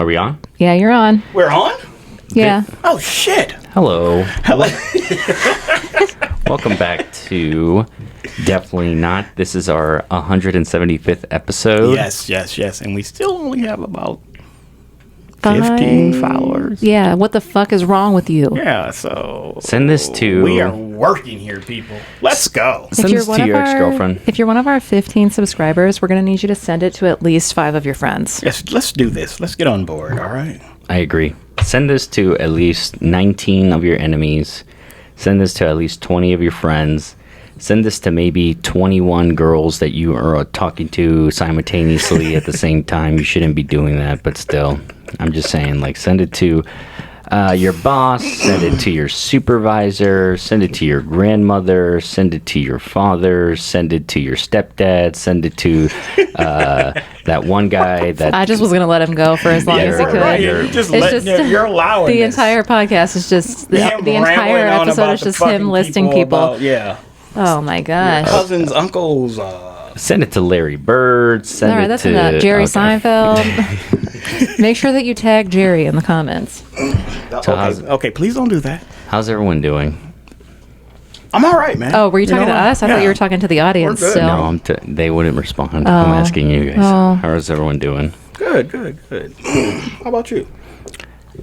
Are we on? Yeah, you're on. We're on? Yeah. Oh, shit. Hello. Hello. Welcome back to Definitely Not. This is our 175th episode. Yes. And we still only have about 15 followers. Yeah, what the fuck is wrong with you? Yeah, so... Send this to... We are working here, people. Let's go. Send this to your ex-girlfriend. If you're one of our 15 subscribers, we're going to need you to send it to at least 5 of your friends. Yes, let's do this. Let's get on board, all right? I agree. Send this to at least 19 of your enemies. Send this to at least 20 of your friends. Send this to maybe 21 girls that you are talking to simultaneously at the same time. You shouldn't be doing that, but still, I'm just saying, like, send it to your boss, send it to your supervisor, send it to your grandmother, send it to your father, send it to your stepdad, send it to that one guy that... I just was going to let him go for as long as he could. Right. You're allowing the this. entire podcast is just... The entire episode is just him listing people. Yeah. Oh my gosh. Cousins, uncles. Send it to Larry Bird. Send All right, it that's to enough. Jerry Seinfeld. Make sure that you tag Jerry in the comments. Okay, please don't do that. How's everyone doing? I'm all right, man. Oh, were you talking to us? I thought you were talking to the audience. We're good. Still. No, they wouldn't respond. I'm asking you guys. Oh. How's everyone doing? Good. How about you?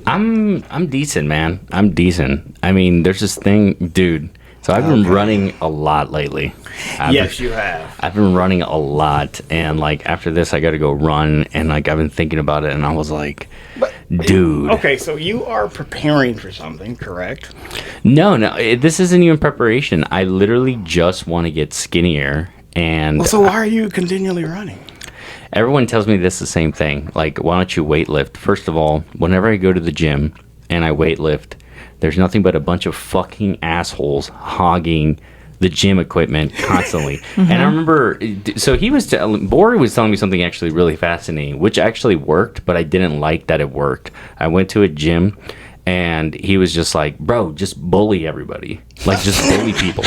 I'm decent, man. I'm decent. I mean, there's this thing, dude. So I've been running a lot lately. Yes, you have. I've been running a lot, and like after this, I got to go run, and like I've been thinking about it, and I was like, dude. Okay, so you are preparing for something, correct? No, this isn't even preparation. I literally just want to get skinnier, and Well, so why are you continually running? everyone tells me this the same thing. Like, why don't you weightlift? First of all, whenever I go to the gym and I weightlift, there's nothing but a bunch of fucking assholes hogging the gym equipment constantly. And I remember, so Bori was telling me something actually really fascinating, which actually worked, but I didn't like that it worked. I went to a gym and he was just like, bro, just bully everybody. Like, just bully people.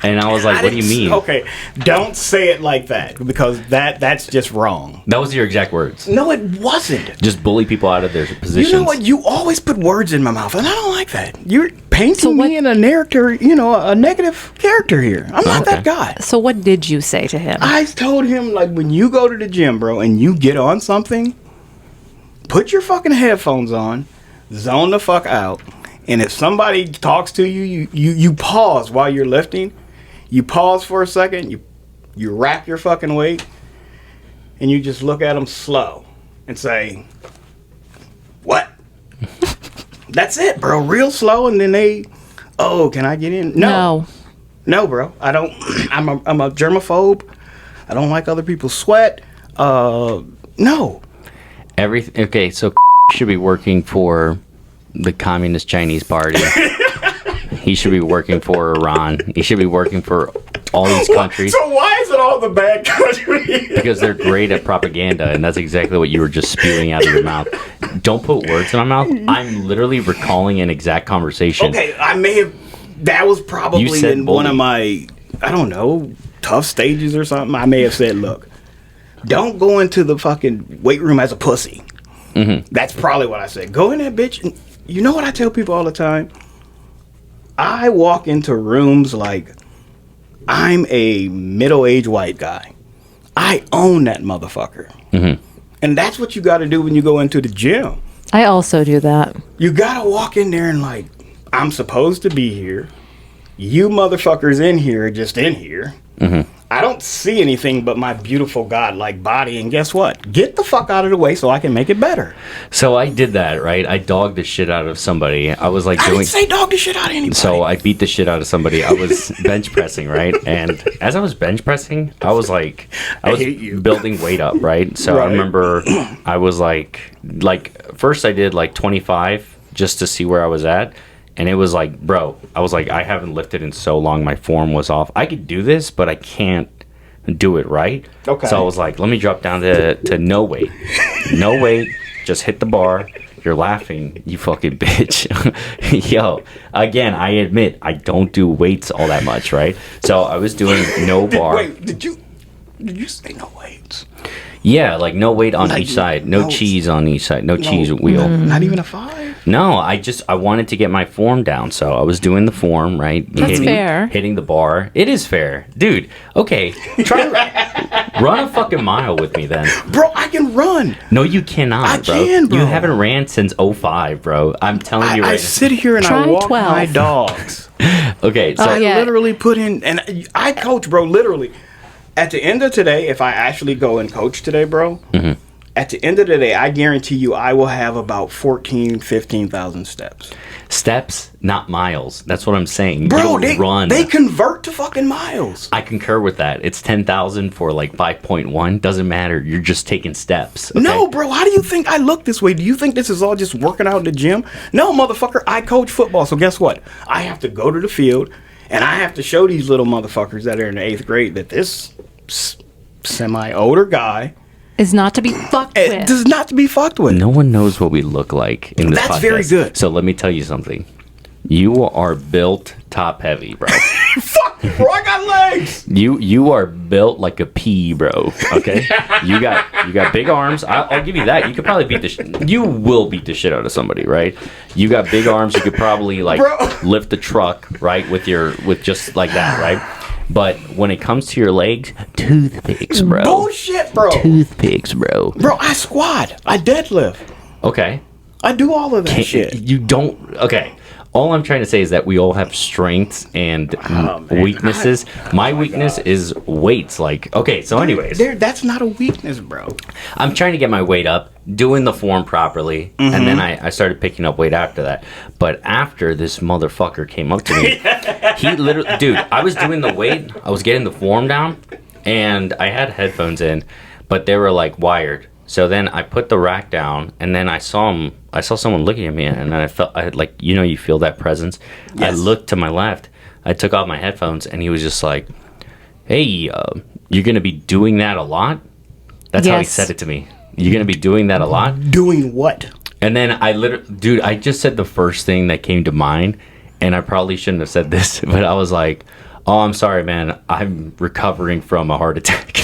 And I was like, what do you mean? Okay, don't say it like that, because that's just wrong. That was your exact words. No, it wasn't. Just bully people out of their positions. You know what? You always put words in my mouth, and I don't like that. You're painting me in a narrator, a negative character here. I'm not that guy. So what did you say to him? I told him, like, when you go to the gym, bro, and you get on something, put your fucking headphones on, zone the fuck out, and if somebody talks to you, you pause while you're lifting. You pause for a second, you rack your fucking weight, and you just look at them slow and say, what? That's it, bro. Real slow, and then can I get in? No, bro. I don't. I'm a germaphobe. I don't like other people's sweat. No. Okay, so should be working for the Communist Chinese Party. He should be working for Iran. He should be working for all these countries. So why is it all the bad countries? Because they're great at propaganda, and that's exactly what you were just spewing out of your mouth. Don't put words in my mouth. I'm literally recalling an exact conversation. Okay, I may have... That was probably in one of my, I don't know, tough stages or something. I may have said, look, don't go into the fucking weight room as a pussy. Mm-hmm. That's probably what I said. Go in there, bitch. And you know what I tell people all the time? I walk into rooms like I'm a middle-aged white guy. I own that motherfucker. Mm-hmm. And that's what you got to do when you go into the gym. I also do that. You got to walk in there and like, I'm supposed to be here. You motherfuckers in here are just in here. Mm-hmm. I don't see anything but my beautiful godlike body, and guess what? Get the fuck out of the way so I can make it better. So I did that, right? I dogged the shit out of somebody. I was like I didn't say dog the shit out of anybody. So I beat the shit out of somebody. I was bench pressing, right? And as I was bench pressing, I was building weight up, right? So I remember I was like first I did like 25 just to see where I was at. And it was like, bro, I was like, I haven't lifted in so long. My form was off. I could do this, but I can't do it right. Okay. So I was like, let me drop down to no weight. No weight. Just hit the bar. You're laughing, you fucking bitch. Yo, again, I admit, I don't do weights all that much, right? So I was doing no bar. Wait, did you say no weights? Yeah, like no weight on Like, each side, no cheese on each side, no cheese No, wheel. Not even a 5. No, I wanted to get my form down, so I was doing the form, right? That's fair. Hitting the bar. It is fair. Dude, okay. Run a fucking mile with me then. Bro, I can run. No, you cannot, I bro. can, bro. You haven't ran since '05, bro. I'm telling you right I sit here and Try I walk 12. my dogs. Okay, so I yeah. literally put in, and I coach, bro, literally. At the end of today, if I actually go and coach today, bro, at the end of the day, I guarantee you I will have about 15,000 steps. steps, not miles. That's what I'm saying. You Bro, don't run. they convert to fucking miles. I concur with that. It's 10,000 for like 5.1. Doesn't matter. You're just taking steps. Okay? No, bro, how do you think I look this way? Do you think this is all just working out in the gym? No, motherfucker, I coach football, so guess what? I have to go to the field, and I have to show these little motherfuckers that are in the 8th grade that this semi-older guy Is not to be fucked with. does not to be fucked with. No one knows what we look like in this podcast. That's very good. So let me tell you something. You are built top heavy, bro. Fuck you, bro, I got legs. You are built like a pea, bro. Okay, you got big arms. I'll give you that. You could probably you will beat the shit out of somebody, right? You got big arms. You could probably like Bro. lift the truck, right, with just like that, right? But when it comes to your legs, toothpicks, bro. Bullshit, bro. Toothpicks, bro. Bro, I squat. I deadlift. Okay. I do all of that shit. You don't. Okay. All I'm trying to say is that we all have strengths and weaknesses. My weakness is weights. Like, okay, so anyways, That's not a weakness, bro. I'm trying to get my weight up, doing the form properly, and then I started picking up weight after that. But after this motherfucker came up to me, he literally, dude, I was doing the weight, I was getting the form down, and I had headphones in, but they were like wired. So then I put the rack down, and then I saw someone looking at me, and I felt like, you feel that presence. Yes. I looked to my left. I took off my headphones, and he was just like, "Hey, you're gonna be doing that a lot." That's how he Yes. said it to me. You're gonna be doing that a lot. Doing what? And then I just said the first thing that came to mind, and I probably shouldn't have said this, but I was like, "Oh, I'm sorry, man. I'm recovering from a heart attack."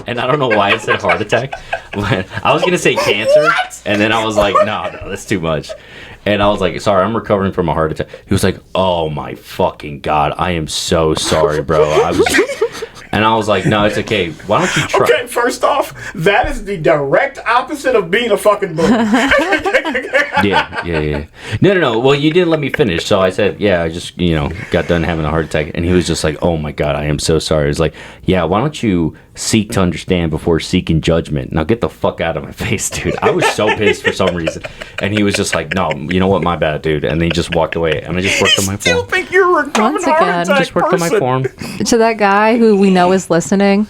And I don't know why I said heart attack. But I was going to say cancer. What? And then I was like, no, that's too much. And I was like, sorry, I'm recovering from a heart attack. He was like, oh my fucking God. I am so sorry, bro. And I was like, no, it's okay. Why don't you try? Okay, first off, that is the direct opposite of being a fucking bully. Yeah. No. Well, you didn't let me finish, so I said, yeah, I just, got done having a heart attack, and he was just like, oh my God, I am so sorry. He was like, yeah, why don't you seek to understand before seeking judgment? Now get the fuck out of my face, dude. I was so pissed for some reason, and he was just like, no, you know what, my bad, dude, and then he just walked away, and I just worked on my Still form. think you're a recovering Once heart again, attack Just worked on my person. form. To that guy who we know is listening,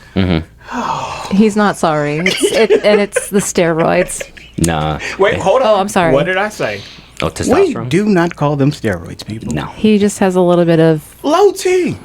he's not sorry. It's the steroids. Nah. Wait, hold on. Oh, I'm sorry. What did I say? Oh, We testosterone? do not call them steroids, people. No. He just has a little bit of Low T.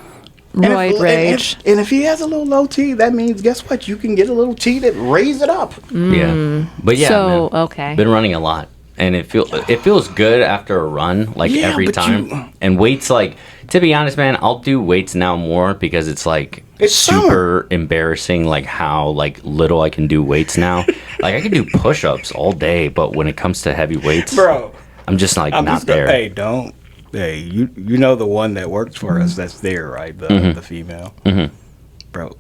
roid rage. And if he has a little low T, that means, guess what? You can get a little T that raise it up. Yeah. But yeah, So, man, okay. been running a lot. And it feels good after a run, like Yeah, every but time. And weights, like, to be honest, man, I'll do weights now more because it's like It's super embarrassing, like how like little I can do weights now. Like I can do push-ups all day, but when it comes to heavy weights, Bro, I'm just like I'm not just gonna, there. hey, don't. Hey, you know the one that works for us that's there, right? The female. Bro,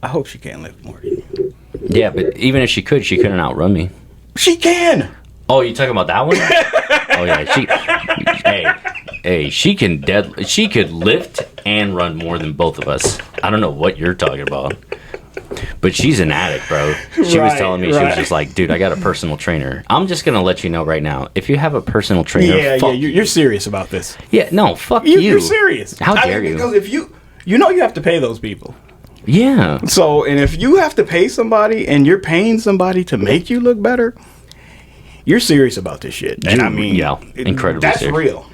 I hope she can't lift more than you. Yeah, but even if she couldn't outrun me. She can. Oh, you talking about that one? Oh yeah, she could lift and run more than both of us. I don't know what you're talking about. But she's an addict, bro. She was Right, telling me, she was right. just like, dude, I got a personal trainer. I'm just going to let you know right now. If you have a personal trainer, Yeah, fuck you're serious about this. Yeah, no, fuck you. You're serious. How dare you? Because if you have to pay those people. Yeah. So, and if you have to pay somebody and you're paying somebody to make you look better, you're serious about this shit. And I mean, yeah, incredibly that's serious. real.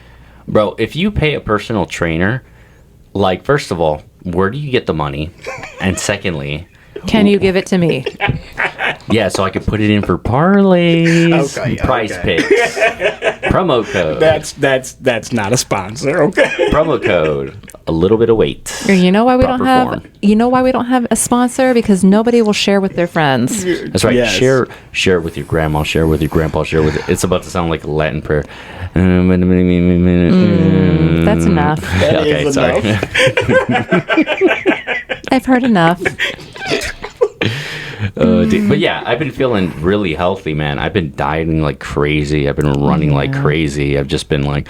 Bro, if you pay a personal trainer, like, first of all, where do you get the money? And secondly, Can you give it to me? Yeah, so I could put it in for parlays, Okay, price okay. picks, promo code. That's not a sponsor, okay? Promo code. A little bit of weight. You know why we don't Proper have? form. You know why we don't have a sponsor? Because nobody will share with their friends. That's right. Yes. Share it with your grandma. Share it with your grandpa. Share with. It's about to sound like a Latin prayer. That's enough. That Okay, is sorry. enough. I've heard enough. Dude, but yeah, I've been feeling really healthy, man. I've been dieting like crazy. I've been running like crazy. I've just been like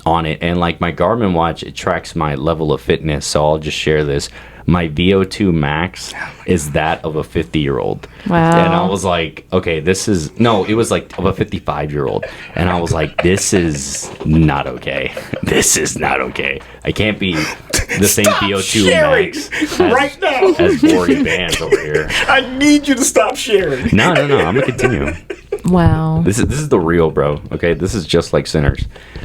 on it. And like my Garmin watch, it tracks my level of fitness. So I'll just share this. My VO2 max is that of a 50-year-old. Wow. And I was like, okay, it was like of a 55-year-old. And I was like, this is not okay. This is not okay. I can't be the same Stop VO2 sharing max right now. as Bori Bands over here. I need you to stop sharing. No, I'm gonna continue. Wow. This is the real, bro. Okay, this is just like Sinners.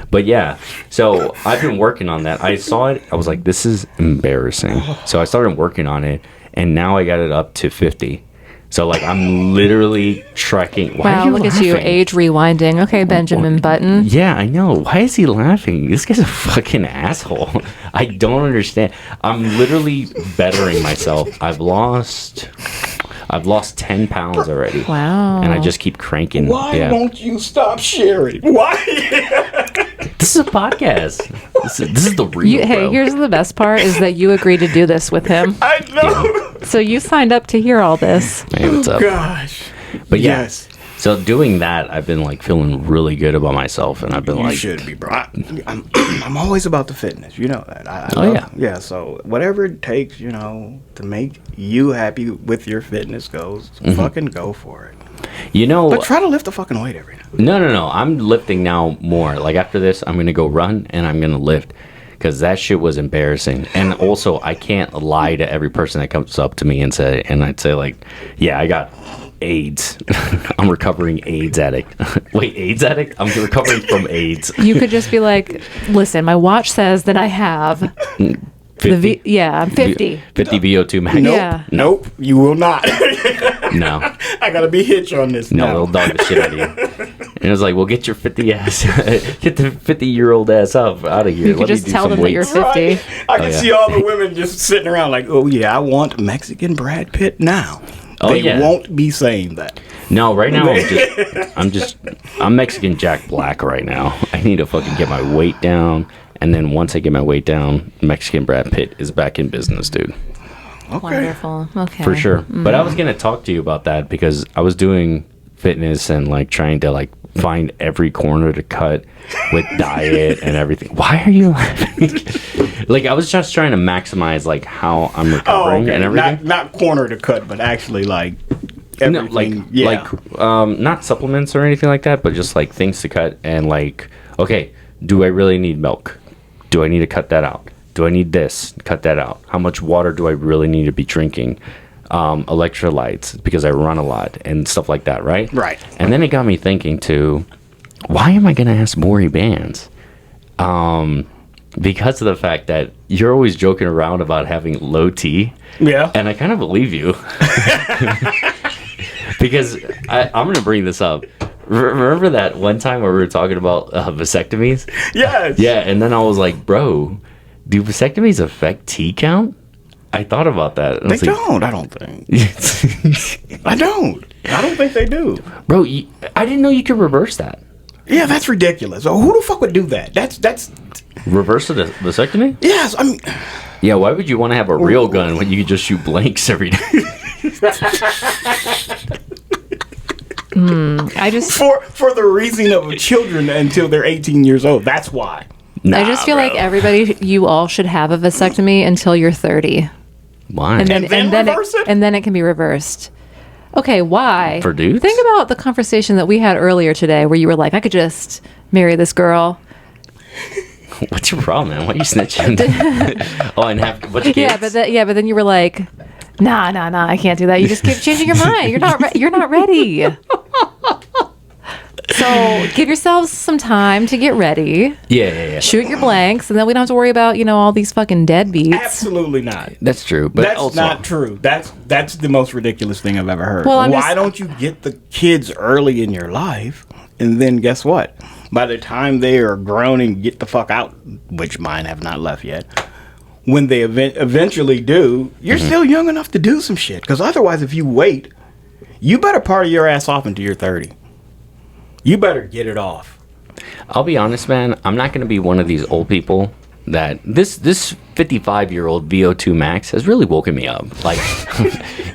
But yeah, so I've been working on that. I saw it. I was like, this is embarrassing. So I started working on it, and now I got it up to 50. So like I'm literally trekking. Why are Wow, you look laughing? at you, age rewinding. Okay, Benjamin Button. Yeah, I know. Why is he laughing? This guy's a fucking asshole. I don't understand. I'm literally bettering myself. I've lost 10 pounds already. Wow. And I just keep cranking. Why won't you stop sharing? Why? This is a podcast. This is the real, Hey, bro. here's the best part is that you agreed to do this with him. I know. So you signed up to hear all this. Hey, what's up? Gosh. But yeah, Yes. so doing that, I've been like feeling really good about myself, and I've been You like, should be, bro. I'm always about the fitness. You know that. I Oh, love, yeah. Yeah, so whatever it takes, to make you happy with your fitness goals, fucking go for it. But try to lift the fucking weight every now. No. I'm lifting now more. Like after this, I'm gonna go run and I'm gonna lift. Because that shit was embarrassing. And also, I can't lie to every person that comes up to me and I'd say like, yeah, I got AIDS. I'm recovering AIDS addict. Wait, AIDS addict? I'm recovering from AIDS. You could just be like, listen, my watch says that I have 50? I'm 50. 50 VO2 max. Nope. Yeah. Nope. You will not. No. I gotta be Hitch on this. No, now. they'll dog the shit out of you. And it was like, well, get your 50 ass, get the 50-year-old ass up out of here. You could just tell them that you're 50. Right. I can yeah. see all the women just sitting around like, oh yeah, I want Mexican Brad Pitt now. Oh, They yeah. won't be saying that. No, right now I'm Mexican Jack Black right now. I need to fucking get my weight down, and then once I get my weight down, Mexican Brad Pitt is back in business, dude. Okay. Wonderful. Okay. For sure. But I was gonna talk to you about that because I was doing fitness and like trying to like find every corner to cut with diet and everything. Why are you laughing? Like I was just trying to maximize like how I'm Oh, recovering okay. and everything. Not corner to cut, but actually like everything. Not supplements or anything like that, but just like things to cut and like, okay, do I really need milk? Do I need to cut that out? Do I need this? Cut that out. How much water do I really need to be drinking? Electrolytes, because I run a lot and stuff like that, right? Right. And then it got me thinking too, why am I going to ask Bori Bands? Because of the fact that you're always joking around about having low T. Yeah. And I kind of believe you. Because I'm going to bring this up. Remember that one time where we were talking about vasectomies? Yes. Yeah, and then I was like, bro, do vasectomies affect T count? I thought about that. And I They was like, don't, I don't think. I don't think they do. Bro, I didn't know you could reverse that. Yeah, that's ridiculous. Oh, who the fuck would do that? That's Reverse the vasectomy? yes, I mean Yeah, why would you want to have a real gun when you could just shoot blanks every day? I just for the raising of children until they're 18 years old. That's why. I just feel like everybody, you all should have a vasectomy until you're 30. Why? And then reverse it? And then it can be reversed. Okay, why? For dudes? Think about the conversation that we had earlier today where you were like, I could just marry this girl. What's your problem, man? Why are you snitching? Oh, and have a bunch of kids? Yeah, but then you were like, nah, I can't do that. You just keep changing your mind. You're not ready. So give yourselves some time to get ready. Yeah. Shoot your blanks, and then we don't have to worry about, all these fucking deadbeats. Absolutely not. That's true. But That's also, not true. That's the most ridiculous thing I've ever heard. Well, Why don't you get the kids early in your life, and then guess what? By the time they are grown and get the fuck out, which mine have not left yet, when they eventually do, you're still young enough to do some shit. Because otherwise, if you wait, you better party your ass off until you're 30. You better get it off. I'll be honest, man. I'm not going to be one of these old people that this 55-year-old VO2 Max has really woken me up. Like,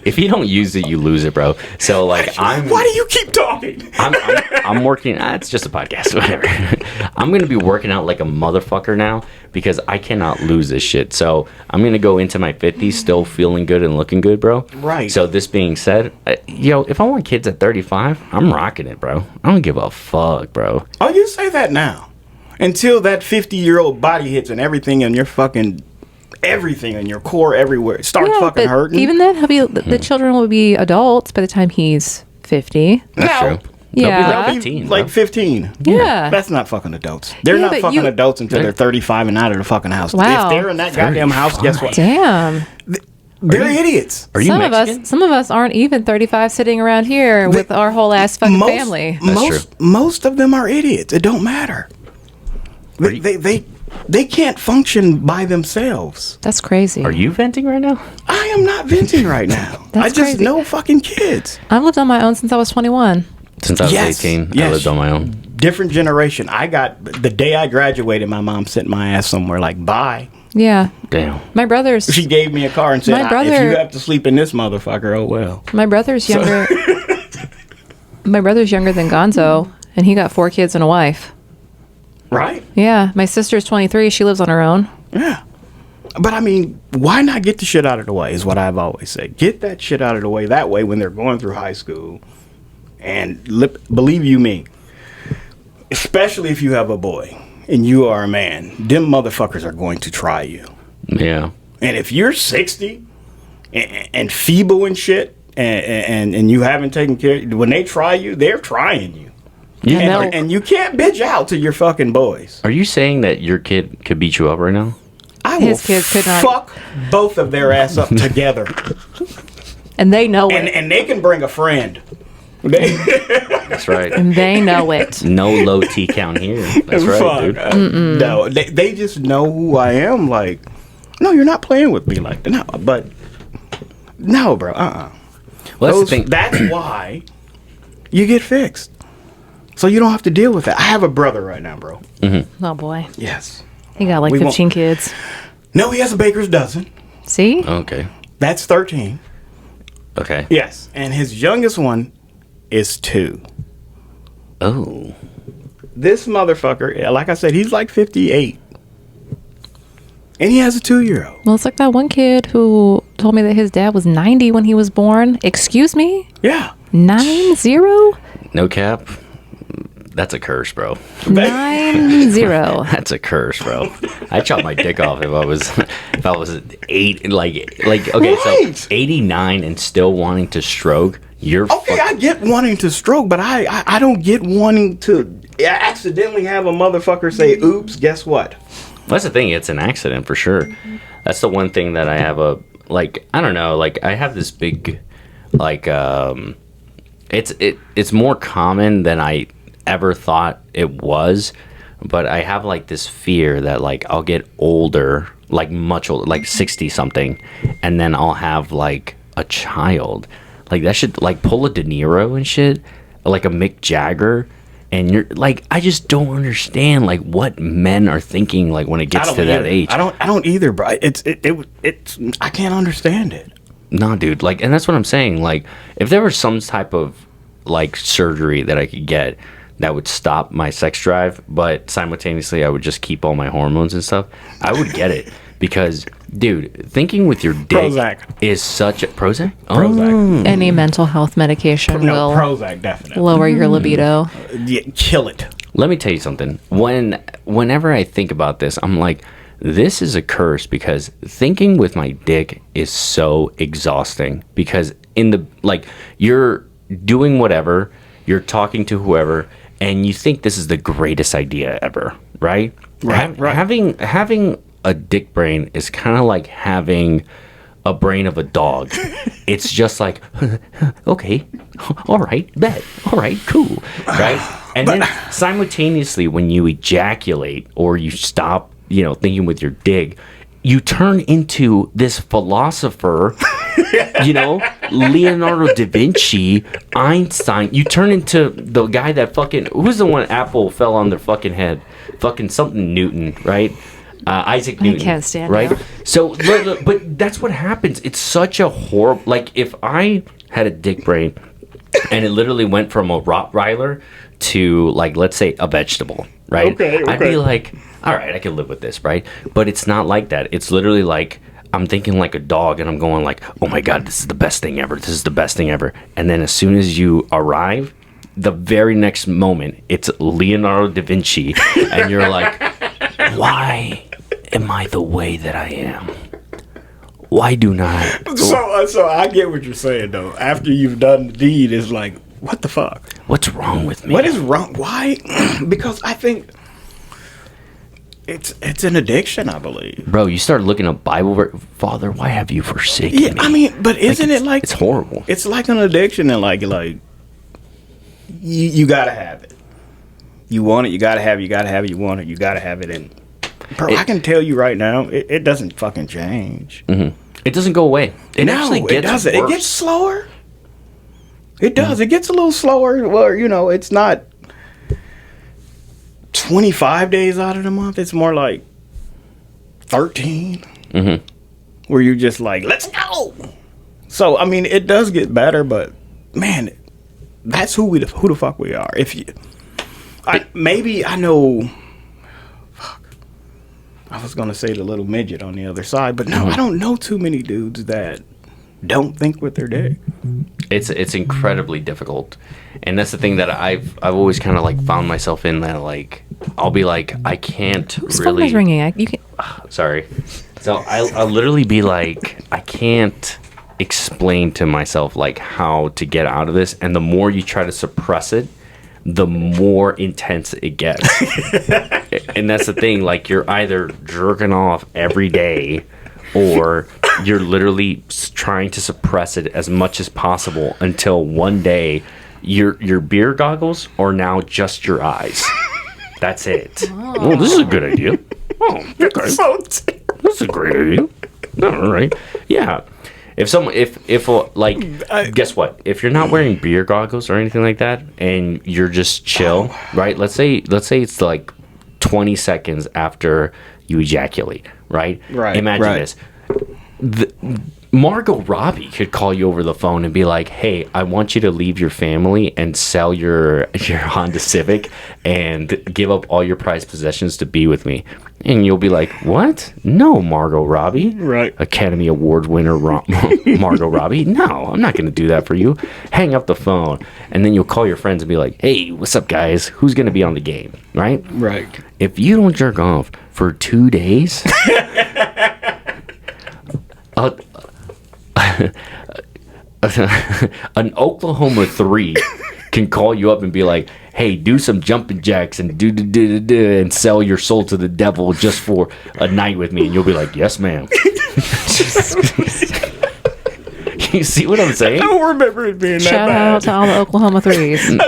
if you don't use it, you lose it, bro. So, like, Why do you keep talking? I'm working. It's just a podcast, whatever. I'm gonna be working out like a motherfucker now because I cannot lose this shit. So I'm gonna go into my 50s still feeling good and looking good, bro. Right. So this being said, if I want kids at 35, I'm rocking it, bro. I don't give a fuck, bro. Oh, you say that now. Until that 50-year-old body hits and everything in your fucking, everything in your core everywhere starts fucking but hurting. even then, the children will be adults by the time he's 50. That's true. Yeah. They'll be like 15. Like bro. 15. Yeah. That's not fucking adults. They're Yeah, not but fucking you- adults until they're 35 and out of the fucking house. Wow. If they're in that goddamn house, guess what? Damn. They're idiots. Are you Mexican? Some of us aren't even 35 sitting around here with our whole ass fucking family. That's Most of them are idiots. It don't matter. They can't function by themselves. That's crazy. Are you venting right now? I am not venting right now. That's I just crazy. know fucking kids. I've lived on my own since I was 21. Since I was Yes, 18, I yes. lived on my own. Different generation. I got the day I graduated, my mom sent my ass somewhere like bye. Yeah. Damn. My brother's She gave me a car and said, My if brother- you have to sleep in this motherfucker, oh well. my brother's younger. My brother's younger than Gonzo, and he got 4 kids and a wife. Right? Yeah. My sister's 23. She lives on her own. Yeah. But I mean, why not get the shit out of the way is what I've always said. Get that shit out of the way. That way when they're going through high school, and believe you me, especially if you have a boy and you are a man, them motherfuckers are going to try you. Yeah. And if you're 60 and feeble and shit, and you haven't taken care, when they try you, they're trying you. Yeah. And you can't bitch out to your fucking boys. Are you saying that your kid could beat you up right now? I His will kids could not. fuck both of their ass up together. And they know it. And they can bring a friend. That's right. And they know it. No low T count here. That's right, Fuck. dude. No, they just know who I am. Like, no, you're not playing with me like that. No, but no, bro. Well, that's the thing. That's why you get fixed, so you don't have to deal with that. I have a brother right now, bro. Oh boy. Yes. He got like We 15 won't- kids. No, he has a baker's dozen. See? Okay. That's 13. Okay. Yes, and his youngest one is 2. Oh. This motherfucker, like I said, he's like 58. And he has a 2-year-old. Well, it's like that one kid who told me that his dad was 90 when he was born. Excuse me? Yeah. 90? No cap. That's a curse, bro. 90. That's a curse, bro. I chop my dick off if I was 8 like okay, Right. so 89 and still wanting to stroke. You're Okay, I get wanting to stroke, but I don't get wanting to accidentally have a motherfucker say, oops, guess what? That's the thing. It's an accident for sure. That's the one thing that I have I don't know. Like I have this big, it's more common than I ever thought it was, but I have like this fear that like I'll get older, like much older, like 60 something, and then I'll have like a child. Like that should like pull a De Niro and shit, like a Mick Jagger. And you're like, I just don't understand like what men are thinking like when it gets to that age. I don't either, bro. It's I can't understand it. No, dude. Like, and that's what I'm saying. Like, if there was some type of like surgery that I could get that would stop my sex drive, but simultaneously I would just keep all my hormones and stuff, I would get it. Because, dude, thinking with your dick Prozac. is such a Prozac. Prozac. Any mental health medication No, will Prozac, definitely. lower your libido. Yeah, kill it. Let me tell you something. Whenever I think about this, I'm like, this is a curse because thinking with my dick is so exhausting. Because you're doing whatever, you're talking to whoever, and you think this is the greatest idea ever, right? Right. Having a dick brain is kind of like having a brain of a dog. It's just like, okay, all right, bet, all right, cool, right? And then simultaneously, when you ejaculate or you stop, thinking with your dick, you turn into this philosopher, Leonardo da Vinci, Einstein. You turn into the guy that who's the one Apple fell on their fucking head? Fucking something Newton, right? Isaac Newton. I can't stand right? him. So, but that's what happens. It's such a horrible. Like, if I had a dick brain and it literally went from a Rottweiler to, like, let's say a vegetable, right? Okay. I'd be like, all right, I can live with this, right? But it's not like that. It's literally like I'm thinking like a dog, and I'm going like, oh my god, this is the best thing ever. This is the best thing ever. And then as soon as you arrive, the very next moment, it's Leonardo da Vinci, and you're like, why am I the way that I am? Why do not? So I get what you're saying, though. After you've done the deed, it's like, what the fuck? What's wrong with me? What is wrong? Why? Because I think it's an addiction, I believe. Bro, you start looking at Bible, Father, why have you forsaken me? I mean, but isn't it like it's horrible? It's like an addiction, and like you gotta have it. You want it, you gotta have it. You gotta have it. You want it, you gotta have it. And bro, I can tell you right now, it doesn't fucking change. Mm-hmm. It doesn't go away. It actually gets it doesn't. worse. It gets slower. It does. It gets a little slower. Well, it's not 25 days out of the month. It's more like 13. Mm-hmm. Where you're just like, let's go. So, I mean, it does get better, but man, that's who the fuck we are. Maybe I know. Fuck. I was gonna say the little midget on the other side, but no, I don't know too many dudes that don't think with their dick. It's incredibly difficult, and that's the thing that I've always kind of like found myself in, that like I'll be like, I can't Whose really. phone is ringing? You can. Sorry. So I'll literally be like, I can't explain to myself like how to get out of this, and the more you try to suppress it, the more intense it gets. And that's the thing, like, you're either jerking off every day, or you're literally trying to suppress it as much as possible until one day your beer goggles are now just your eyes. That's it. Oh, this is a good idea. Oh, okay. That's a great idea. All right. Yeah. If guess what? If you're not wearing beer goggles or anything like that, and you're just chill, right? Let's say it's like 20 seconds after you ejaculate, right? Right. Imagine this. Margot Robbie could call you over the phone and be like, hey, I want you to leave your family and sell your Honda Civic and give up all your prized possessions to be with me. And you'll be like, what? No, Margot Robbie. Right. Academy Award winner Margot Robbie. No, I'm not going to do that for you. Hang up the phone. And then you'll call your friends and be like, hey, what's up, guys? Who's going to be on the game? Right? Right. If you don't jerk off for 2 days... an Oklahoma 3 can call you up and be like, hey, do some jumping jacks and and sell your soul to the devil just for a night with me. And you'll be like, yes, ma'am. You see what I'm saying? I don't remember it being that bad. Shout out to all the Oklahoma 3s.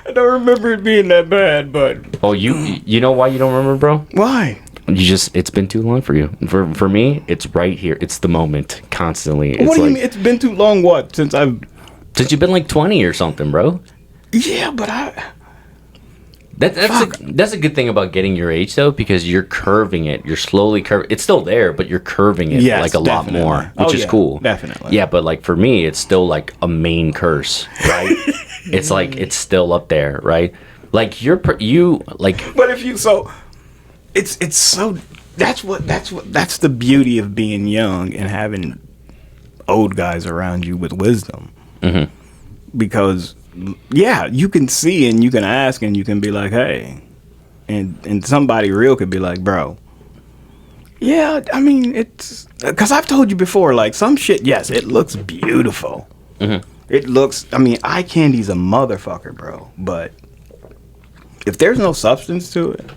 I don't remember it being that bad, but... Oh, you know why you don't remember, bro? Why? It's been too long for you. For me, it's right here. It's the moment constantly. It's what do you mean? It's been too long, what? Since you've been like 20 or something, bro. Yeah, but that's a good thing about getting your age, though, because you're curving it. You're slowly curving. It's still there, but you're curving it like a lot more, which is cool. Definitely. Yeah, but like for me, it's still like a main curse, right? It's like it's still up there, right? Like But if you it's so that's the beauty of being young and having old guys around you with wisdom. Mm-hmm. Because you can see and you can ask and you can be like, hey, and somebody real could be like, bro, yeah, I mean, it's because I've told you before, like, some shit, yes, it looks beautiful. Mm-hmm. It looks, I mean, eye candy's a motherfucker, bro, but if there's no substance to it,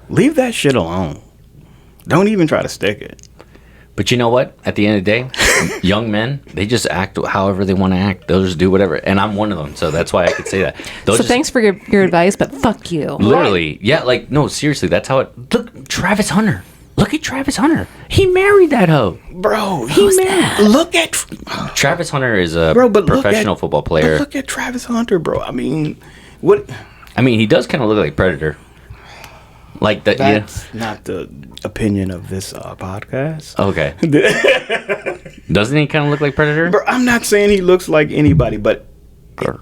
leave that shit alone. Don't even try to stick it. But you know what? At the end of the day, young men, they just act however they want to act. They'll just do whatever. And I'm one of them, so that's why I could say that. So thanks for your advice, but fuck you. Literally. Yeah, like, no, seriously, that's how it... Look, Travis Hunter. Look at Travis Hunter. He married that hoe. Bro, look at... Travis Hunter is a professional football player. Look at Travis Hunter, bro. I mean, what... I mean, he does kind of look like Predator. Like that. That's not the opinion of this podcast. Okay. Doesn't he kind of look like Predator? Bro, I'm not saying he looks like anybody, but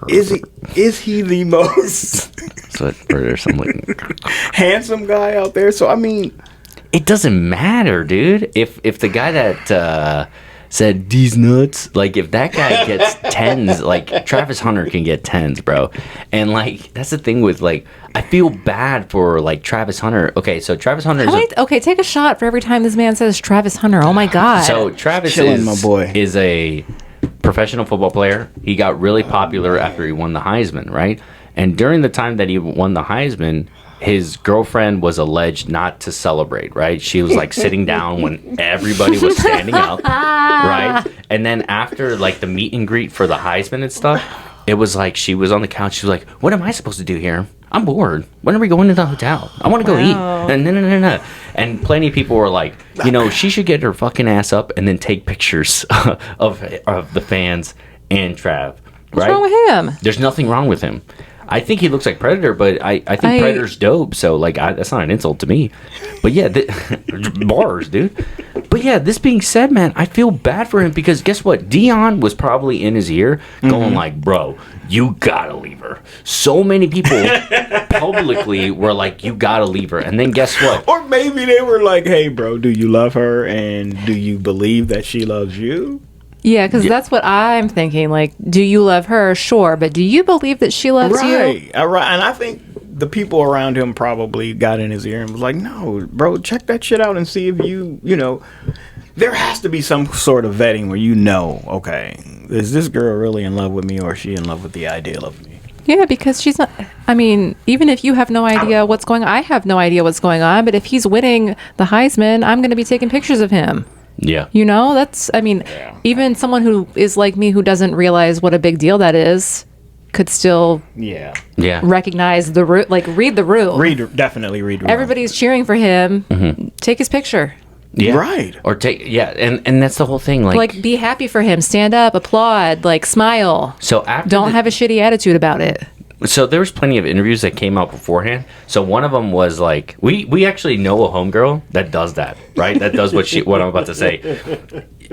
is he the most That's what Predator something handsome guy out there? So I mean, it doesn't matter, dude. If the guy that said these nuts, like if that guy gets tens, like Travis Hunter can get tens, bro. And like that's the thing with like I feel bad for like Travis Hunter. Okay, so Travis Hunter okay, take a shot for every time this man says Travis Hunter. Oh my god. So Travis is a professional football player. He got really popular after he won the Heisman, right? And during the time that he won the Heisman, his girlfriend was alleged not to celebrate, right? She was like sitting down when everybody was standing up, right? And then after like the meet and greet for the Heisman and stuff, it was like she was on the couch. She was like, "What am I supposed to do here? I'm bored. When are we going to the hotel? I want to go eat." And no. And plenty of people were like, you know, she should get her fucking ass up and then take pictures of the fans and Trav. What's wrong with him? There's nothing wrong with him. I think he looks like Predator, but I think Predator's dope, so like that's not an insult to me. But yeah, bars, dude. But yeah, this being said, man, I feel bad for him because guess what? Dion was probably in his ear going like, "Bro, you gotta leave her." So many people publicly were like, "You gotta leave her," and then guess what? Or maybe they were like, "Hey, bro, do you love her and do you believe that she loves you?" Yeah, because that's what I'm thinking. Like, do you love her? Sure, but do you believe that she loves you? Right. And I think the people around him probably got in his ear and was like, "No, bro, check that shit out and see if you know." There has to be some sort of vetting where you know, okay, is this girl really in love with me or is she in love with the ideal of me? Yeah, because she's not. I mean, even if you have no idea what's going on, I have no idea what's going on. But if he's winning the Heisman, I'm going to be taking pictures of him. Yeah. You know, that's, I mean, even someone who is like me who doesn't realize what a big deal that is could still recognize the room, like read the room. Definitely read the room. Everybody's cheering for him. Take his picture. Yeah. Right. Or and that's the whole thing. Like be happy for him. Stand up, applaud, like smile. So after don't have a shitty attitude about it. So there was plenty of interviews that came out beforehand. So one of them was like, we actually know a homegirl that does that, right? That does what I'm about to say.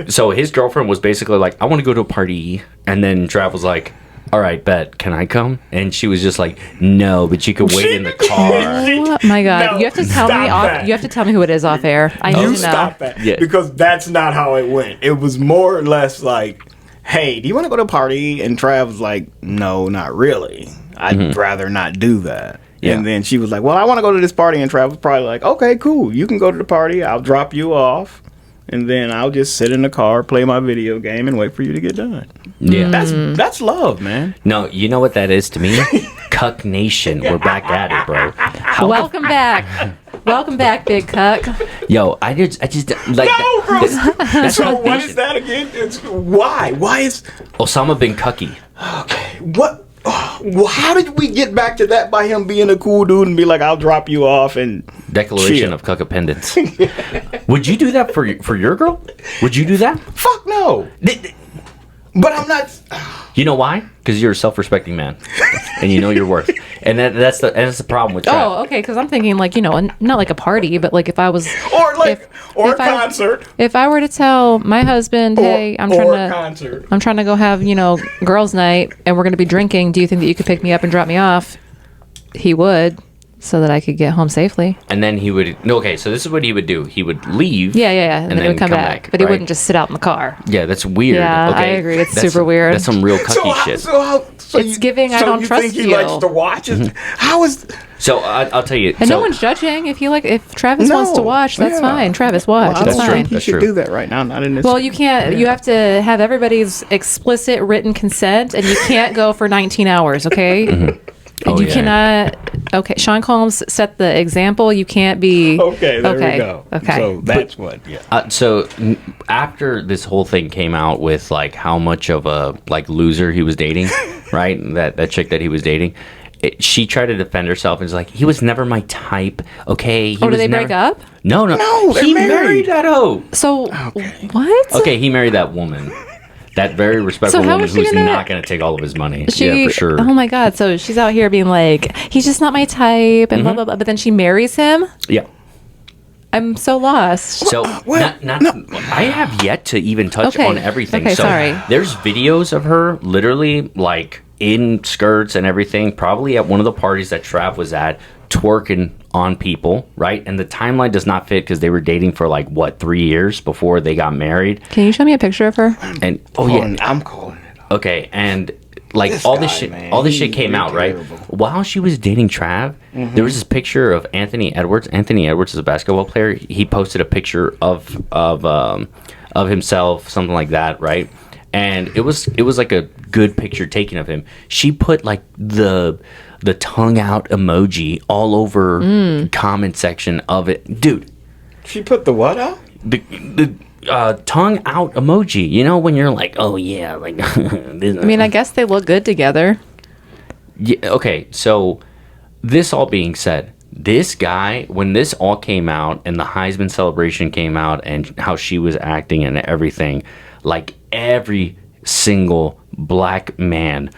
So his girlfriend was basically like, "I want to go to a party," and then Trav was like, "All right, bet, can I come?" And she was just like, "No, but you could wait in the car." Oh my god! No, you have to tell me. You have to tell me who it is off air. I need to know. Stop that, because that's not how it went. It was more or less like, "Hey, do you want to go to a party?" And Trav was like, "No, not really. I'd rather not do that." Yeah. And then she was like, "Well, I want to go to this party." And Trav was probably like, "Okay, cool. You can go to the party. I'll drop you off. And then I'll just sit in the car, play my video game, and wait for you to get done." Yeah. That's love, man. No, you know what that is to me? Cuck Nation. We're back at it, bro. Welcome back. Welcome back, Big Cuck. Yo, I just like. No, bro. So what is that again? It's why? Why is Osama bin Cucky? Okay. What? How did we get back to that by him being a cool dude and be like, "I'll drop you off," and Declaration of Cuckapendence. Would you do that for your girl? Would you do that? Fuck no. But I'm not. You know why? Because you're a self-respecting man, and you know your worth, and that's the problem with Trav. Oh, okay. Because I'm thinking like, you know, not like a party, but like if I was or a concert. If I were to tell my husband, "Hey, I'm trying to go have, you know, girls' night, and we're going to be drinking. Do you think that you could pick me up and drop me off?" He would, so that I could get home safely. And then he would. No, okay. So this is what he would do. He would leave. Yeah. And then he would come back. But he wouldn't just sit out in the car. Yeah, that's weird. Yeah, okay. I agree. It's super weird. That's some real cucky shit. So it's giving. I don't trust you. So you think he likes to watch it? How is? So I'll tell you. And no one's judging. If Travis wants to watch, that's fine. Travis, watch. Well, that's fine. He should do that right now. Not in this. Well, you can't. Yeah. You have to have everybody's explicit written consent, and you can't go for 19 hours. Okay. You cannot. Okay, Sean Combs set the example. You can't be. Okay, there we go. Okay, so that's what. Yeah. So after this whole thing came out with like how much of a like loser he was dating, right? That chick that he was dating. She tried to defend herself and was like, he was never my type. Okay. Did they break up? No. He married that hoe. So what? Okay, he married that woman. That very respectful woman who's not going to take all of his money. Yeah, for sure. Oh my God. So she's out here being like, he's just not my type and blah, blah, blah. But then she marries him? Yeah. I'm so lost. So I have yet to even touch on everything. Okay, so sorry. There's videos of her literally like in skirts and everything, probably at one of the parties that Trav was at, twerking on people, right? And the timeline does not fit because they were dating for like 3 years before they got married. Can you show me a picture of her? And I'm calling it. Okay, and like all this shit came out, right? While she was dating Trav, there was this picture of Anthony Edwards. Anthony Edwards is a basketball player. He posted a picture of himself, something like that, right? And it was like a good picture taken of him. She put like the tongue out emoji all over the comment section of it, dude. She put the what out? The tongue out emoji. You know when you're like, oh yeah, like. I guess they look good together. Yeah. Okay. So, this all being said, this guy, when this all came out and the Heisman celebration came out and how she was acting and everything, like every single black man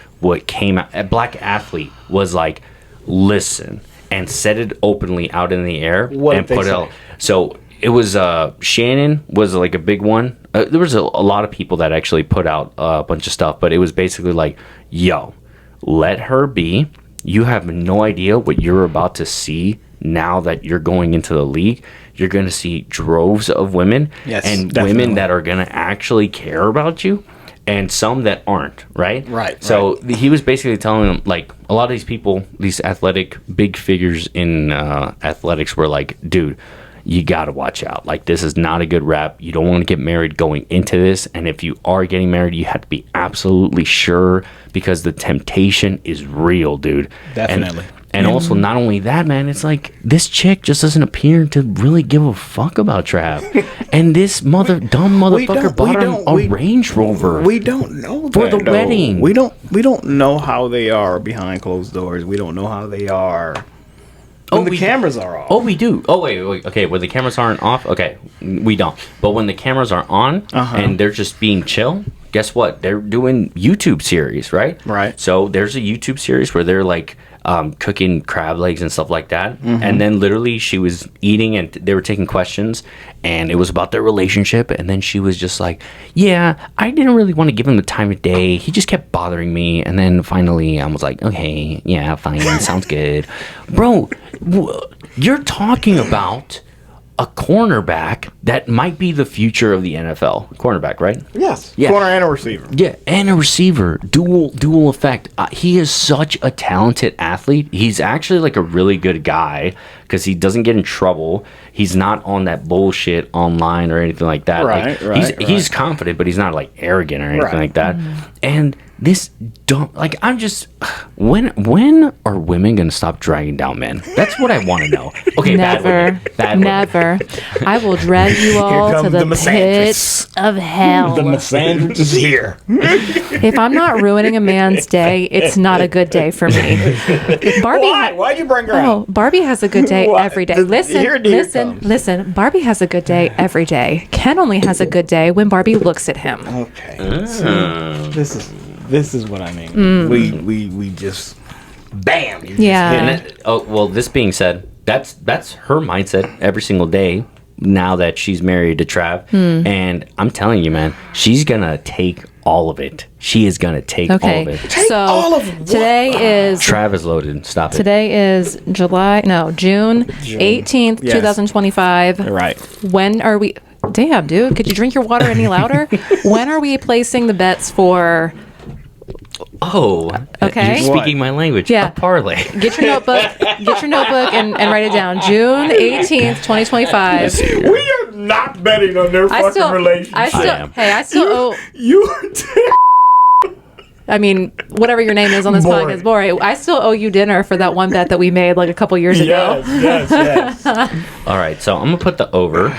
came out, a black athlete was like, listen, and said it openly out in the air and put it out. So it was Shannon was like a big one. There was a lot of people that actually put out a bunch of stuff, but it was basically like, yo, let her be. You have no idea what you're about to see now that you're going into the league. You're going to see droves of women women that are going to actually care about you and some that aren't, right? Right. So he was basically telling them, like, a lot of these people, these athletic big figures in athletics were like, dude, you got to watch out. Like, this is not a good rap. You don't want to get married going into this. And if you are getting married, you have to be absolutely sure because the temptation is real, dude. Definitely. And also, not only that, man, it's like this chick just doesn't appear to really give a fuck about Trav. And this dumb motherfucker bought him a Range Rover. We don't know for the wedding. We don't know how they are behind closed doors. We don't know how they are when the cameras are off. Oh, we do. Oh, wait. Okay, when the cameras aren't off, okay, we don't. But when the cameras are on and they're just being chill, guess what? They're doing YouTube series, right? Right. So there's a YouTube series where they're like cooking crab legs and stuff like that. And then literally she was eating and they were taking questions and it was about their relationship. And then she was just like, yeah, I didn't really want to give him the time of day. He just kept bothering me. And then finally I was like, okay, yeah, fine. Sounds good. Bro, you're talking about a cornerback that might be the future of the NFL. Cornerback, right? Yes. Yeah. Corner and a receiver. Yeah, and a receiver. Dual effect. He is such a talented athlete. He's actually like a really good guy because he doesn't get in trouble. He's not on that bullshit online or anything like that. He's confident, but he's not like arrogant or anything like that. And this don't like I'm just when are women gonna stop dragging down men? That's what I want to know. Okay, never, never. I will drag you all to the pit of hell. The misandrist is here. If I'm not ruining a man's day, it's not a good day for me. Barbie, why'd you bring her out? Barbie has a good day every day. Listen. Barbie has a good day every day. Ken only has a good day when Barbie looks at him. Okay. So this is what I mean. We just bam. Yeah. This being said, that's her mindset every single day now that she's married to Trav. And I'm telling you, man, she's gonna take all of it. She is gonna take all of it. Take all of what? Today is Trav is loaded. Stop it. Today is June 18th, 2025. Right. When are we? Damn, dude, could you drink your water any louder? When are we placing the bets for? Oh, okay. You're speaking my language. Yeah. A parlay. Get your notebook and write it down. June 18th, 2025. We are not betting on their fucking relationship. I still owe. You I mean, whatever your name is on this podcast, Bori, I still owe you dinner for that one bet that we made like a couple years ago. Yes. All right, so I'm gonna put the over,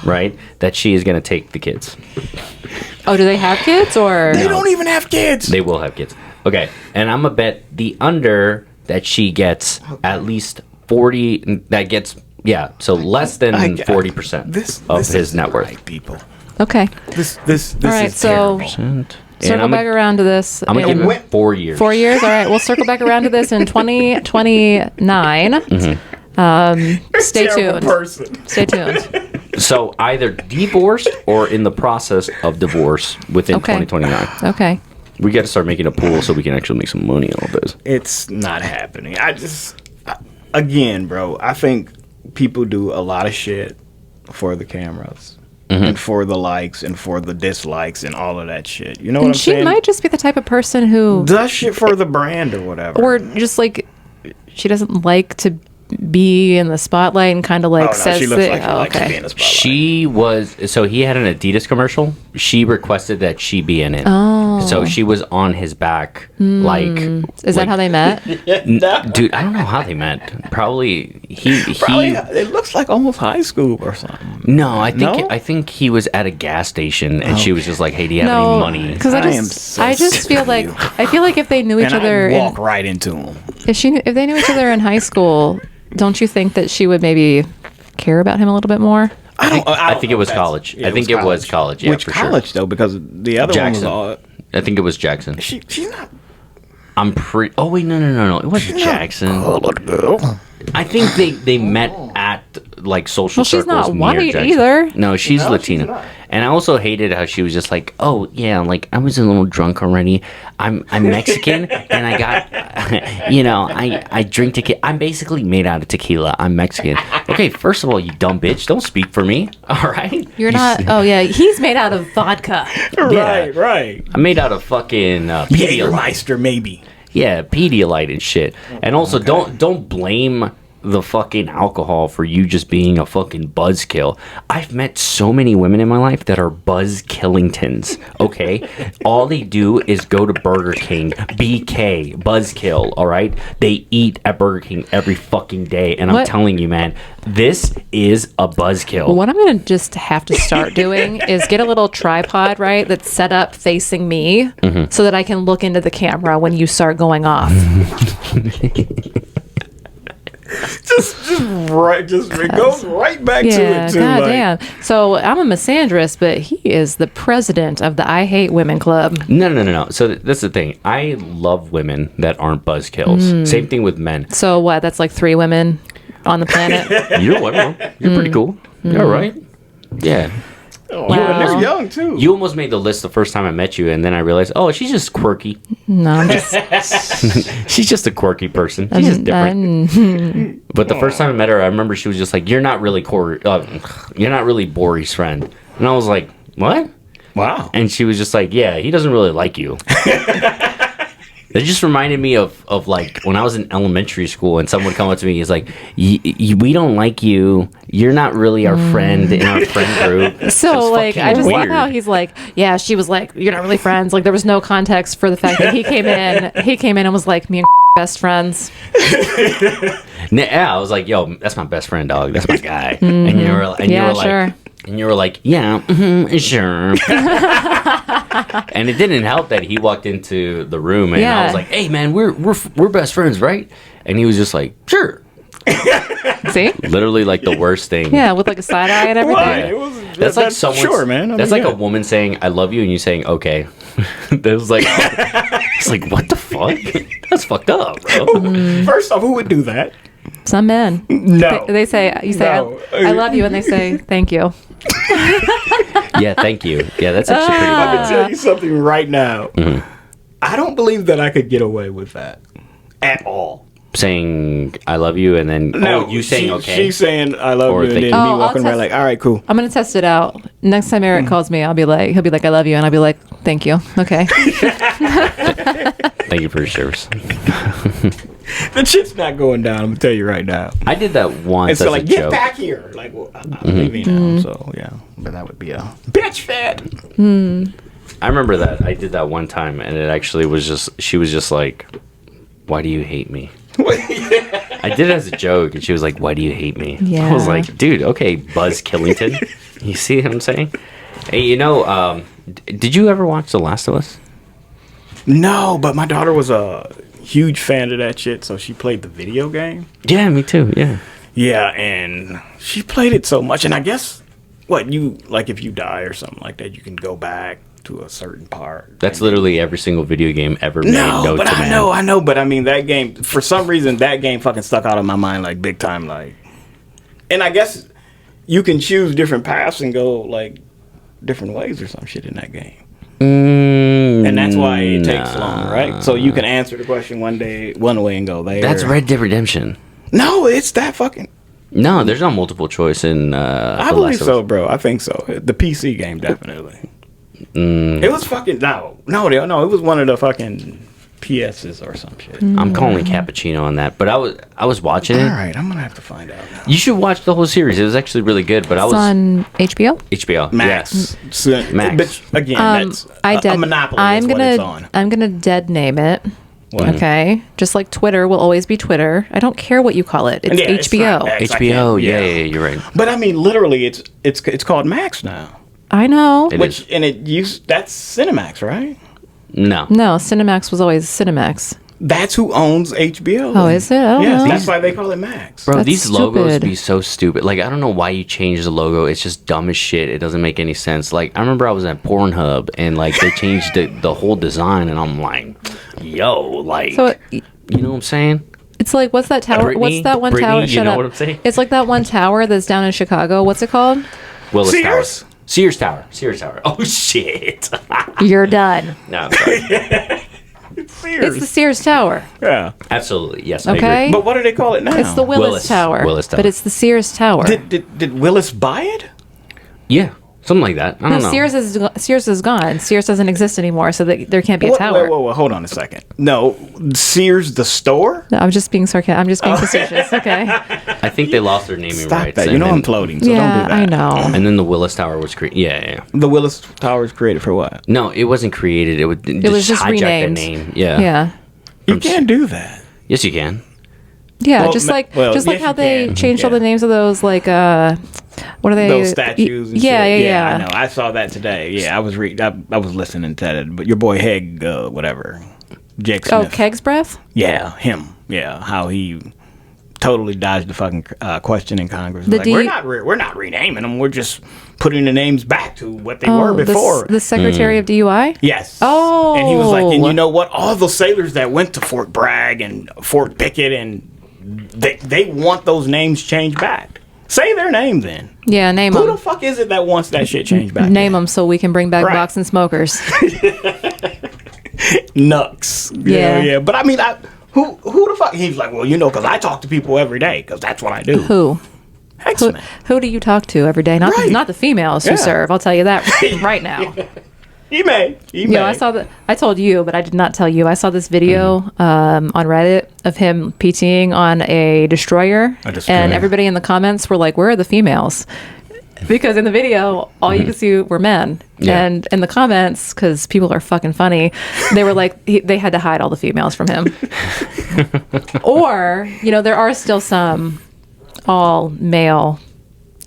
right? That she is gonna take the kids. Oh, do they have kids or? They don't even have kids. They will have kids. Okay, and I'm gonna bet the under that she gets at least 40. That gets so less than 40% of his net worth. Right, people. Okay. This All right, is terrible. Circle back around to this. I'm gonna give him 4 years. 4 years. All right, we'll circle back around to this in 2029. Stay tuned. Stay tuned. So either divorced or in the process of divorce within 2029. Okay. We got to start making a pool so we can actually make some money on this. It's not happening. Again, bro, I think people do a lot of shit for the cameras. And for the likes and for the dislikes and all of that shit. You know what I'm saying? She might just be the type of person who does shit for the brand or whatever. Or just like she doesn't like to be in the spotlight and kind of like says she looks like she likes to be in the spotlight. She was, so he had an Adidas commercial. She requested that she be in it. So she was on his back. Is that how they met? Dude, I don't know how they met. Probably it looks like almost high school or something. No, I think he was at a gas station and she was just like, "Hey, do you have any money?" Because I just feel like if they knew each other, I'd walk right into him. If they knew each other in high school, don't you think that she would maybe care about him a little bit more? I think it was college. I think it was college. Yeah, Which for college sure. though? Because the other Jackson. one was I think it was Jackson. she's not. I'm pretty. Oh wait, no. It wasn't Jackson. I think they met at like social circles. She's not near white Jackson. either. No, she's Latina. And I also hated how she was just like, "Oh yeah, like I was a little drunk already. I'm Mexican and I got, I drink tequila. I'm basically made out of tequila. I'm Mexican. Okay, first of all, you dumb bitch, don't speak for me. All right, You're not. Oh yeah, he's made out of vodka. Right. I'm made out of fucking Pedialyte. Jägermeister, maybe. Yeah, Pedialyte and shit. And also, don't blame the fucking alcohol for you just being a fucking buzzkill. I've met so many women in my life that are buzz killingtons. Okay, all they do is go to Burger King, BK, buzzkill. All right, they eat at Burger King every fucking day, and I'm telling you, man, this is a buzzkill. What I'm gonna just have to start doing is get a little tripod, right, that's set up facing me, so that I can look into the camera when you start going off. It goes right back to it too. God damn. So I'm a misandrist, but he is the president of the I Hate Women Club. No. So that's the thing. I love women that aren't buzzkills. Same thing with men. So what? That's like 3 women on the planet. You're one of them. You're pretty cool. You're all right. Yeah. Wow. And they're young too. You almost made the list the first time I met you, and then I realized, oh, she's just quirky. No, I'm just. She's just a quirky person. She's just different. But the first time I met her, I remember she was just like, "You're not really you're not really Bori's friend," and I was like, "What?" Wow. And she was just like, "Yeah, he doesn't really like you." It just reminded me of like when I was in elementary school and someone would come up to me, he's like, "We don't like you. You're not really our friend in our friend group." So like, I just love how he's like, "Yeah," she was like, "You're not really friends." Like there was no context for the fact that he came in. He came in and was like, "Me and best friends." Yeah, I was like, "Yo, that's my best friend, dog. That's my guy." And you were like, sure. And you were like, "Yeah, sure." And it didn't help that he walked into the room and I was like, "Hey, man, we're best friends, right?" And he was just like, "Sure." See? Literally like the worst thing. Yeah, with like a side eye and everything. Right. That's like someone. Sure, man. That's like a woman saying "I love you" and you saying "Okay." That was like, it's like, what the fuck? That's fucked up, bro. First off, who would do that? Some men. No. They say, I love you, and they say, thank you. Yeah, thank you. Yeah, that's actually pretty I bad. can tell you something right now. I don't believe that I could get away with that at all. Saying "I love you" and then you saying "okay." She's saying "I love you" and then me walking around like, "All right, cool." I'm gonna test it out. Next time Eric calls me, he'll be like, "I love you," and I'll be like, "Thank you." Okay. Thank you for your service. The shit's not going down. I'm gonna tell you right now. I did that once. And so, as like, a get joke. back here. Like, well, I'm leaving now. So yeah, but that would be a bitch fed. I remember that. I did that one time, and it actually was just, she was just like, why do you hate me? I did it as a joke, and she was like, why do you hate me? Yeah. I was like, dude, okay, Buzz Killington. You see what I'm saying? Hey, did you ever watch The Last of Us? No, but my daughter was a huge fan of that shit, so she played the video game. Yeah, me too, yeah. Yeah, and she played it so much, and I guess, if you die or something like that, you can go back to a certain part. That's literally every single video game ever made. No, but I know, but I mean, that game, for some reason, that game fucking stuck out of my mind, like, big time, like. And I guess you can choose different paths and go, like, different ways or some shit in that game. And that's why it takes long, right? So you can answer the question one way and go there. That's Red Dead Redemption. No, it's that fucking. No, there's no multiple choice in. I believe so, bro. I think so. The PC game, definitely. It was fucking no. It was one of the fucking PSs or some shit. I'm calling cappuccino on that, but I was watching it. All right, I'm gonna have to find out now. You should watch the whole series. It was actually really good. But It's on HBO. HBO Max. Yes. Max. But again, that's a monopoly. I'm gonna dead name it. What? Okay, just like Twitter will always be Twitter. I don't care what you call it. It's Yeah, it's HBO. not Max. HBO. Yeah, you're right. But I mean, literally, it's called Max now. I know. It is. That's Cinemax, right? No. No, Cinemax was always Cinemax. That's who owns HBO. Oh, is it? I don't know. That's why they call it Max. Bro, That's these logos stupid. be so stupid. Like, I don't know why you changed the logo. It's just dumb as shit. It doesn't make any sense. Like, I remember I was at Pornhub, and, like, they changed the whole design, and I'm like, yo, like, So you know what I'm saying? it's like, what's that tower? Brittany? What's that one Brittany, tower? you Shut know up. what I'm saying? It's like that one tower that's down in Chicago. What's it called? Willis Sears? Tower. Sears Tower. Sears Tower. Oh, shit. You're done. No, I'm sorry. It's Sears. It's the Sears Tower. Yeah. Absolutely. Yes, I Okay. agree. But what do they call it now? It's the Willis Tower. Willis Tower. But it's the Sears Tower. Did Willis buy it? Yeah, something like that. I don't know. Sears is gone. Sears doesn't exist anymore, so there can't be a tower. Whoa, hold on a second. No, Sears the store? No, I'm just being sarcastic. I'm just being facetious. Okay. I think they lost their naming Stop rights. that. You and know then- I'm floating, so Yeah, don't do that. I know. And then the Willis Tower was created. Yeah. The Willis Tower is created for what? No, it wasn't created. It was just hijacked renamed. the name. Yeah. Yeah. You can't do that. Yes, you can. Yeah, Well, just like yes, how you they can. changed all Yeah. the names of those, like what are they? Those statues and Yeah, shit. yeah. I know. I saw that today. Yeah, I was I was listening to that. But your boy Heg, whatever. Jake Smith. Oh, Keg's Breath? Yeah, him. Yeah, how he totally dodged the fucking question in Congress. The Like, D- we're not renaming them. We're just putting the names back to what they were before. The Secretary of DUI? Yes. Oh. And he was like, and you know what? All those sailors that went to Fort Bragg and Fort Pickett, and they want those names changed back. Say their name then. Yeah, name Who the them. fuck is it that wants that shit changed back? Name them so we can bring back Right. Box and Smokers. Nux. Yeah. Yeah. But I mean, who the fuck? He's like, well, because I talk to people every day, because that's what I do. Who? X-Men. Who do you talk to every day? Not Right. not the females Yeah. who serve. I'll tell you that right now. He may. I saw that. I told you, but I did not tell you. I saw this video on Reddit of him PTing on a destroyer, and everybody in the comments were like, "Where are the females?" Because in the video, all you could see were men, Yeah. and in the comments, because people are fucking funny, they were like, they had to hide all the females from him. Or there are still some all male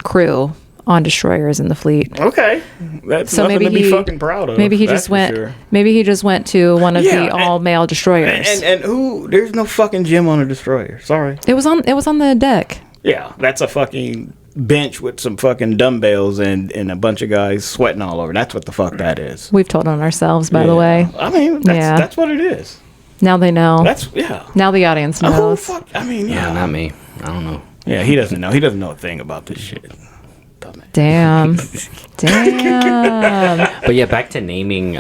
crew on destroyers in the fleet. Okay. That's So nothing maybe to be he fucking proud of. Maybe he that's just for went. sure. Maybe he just went to one of Yeah, the all male destroyers. And who? There's no fucking gym on a destroyer. Sorry. It was on the deck. Yeah, that's a fucking bench with some fucking dumbbells and a bunch of guys sweating all over. That's what the fuck that is. We've told on ourselves, by the way. I mean, that's what it is. Now they know. Yeah. Now the audience Who the knows. fuck? I mean, Yeah, not me. I don't know. Yeah, he doesn't know. He doesn't know a thing about this shit. Dumbass. Damn. Damn. But yeah, back to naming.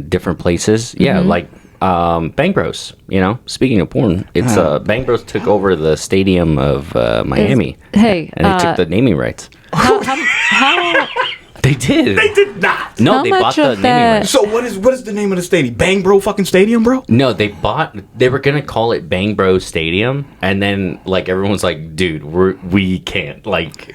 Different places. Yeah, like Bang Bros. Speaking of porn, it's Bang Bros took over the stadium of Miami. Hey, and they took the naming rights. how They did. They did not. No, How they much bought the of naming that- rights. So what is the name of the stadium? Bang Bro fucking stadium, bro? No, they were gonna call it Bang Bros Stadium, and then like everyone's like, dude, we can't like,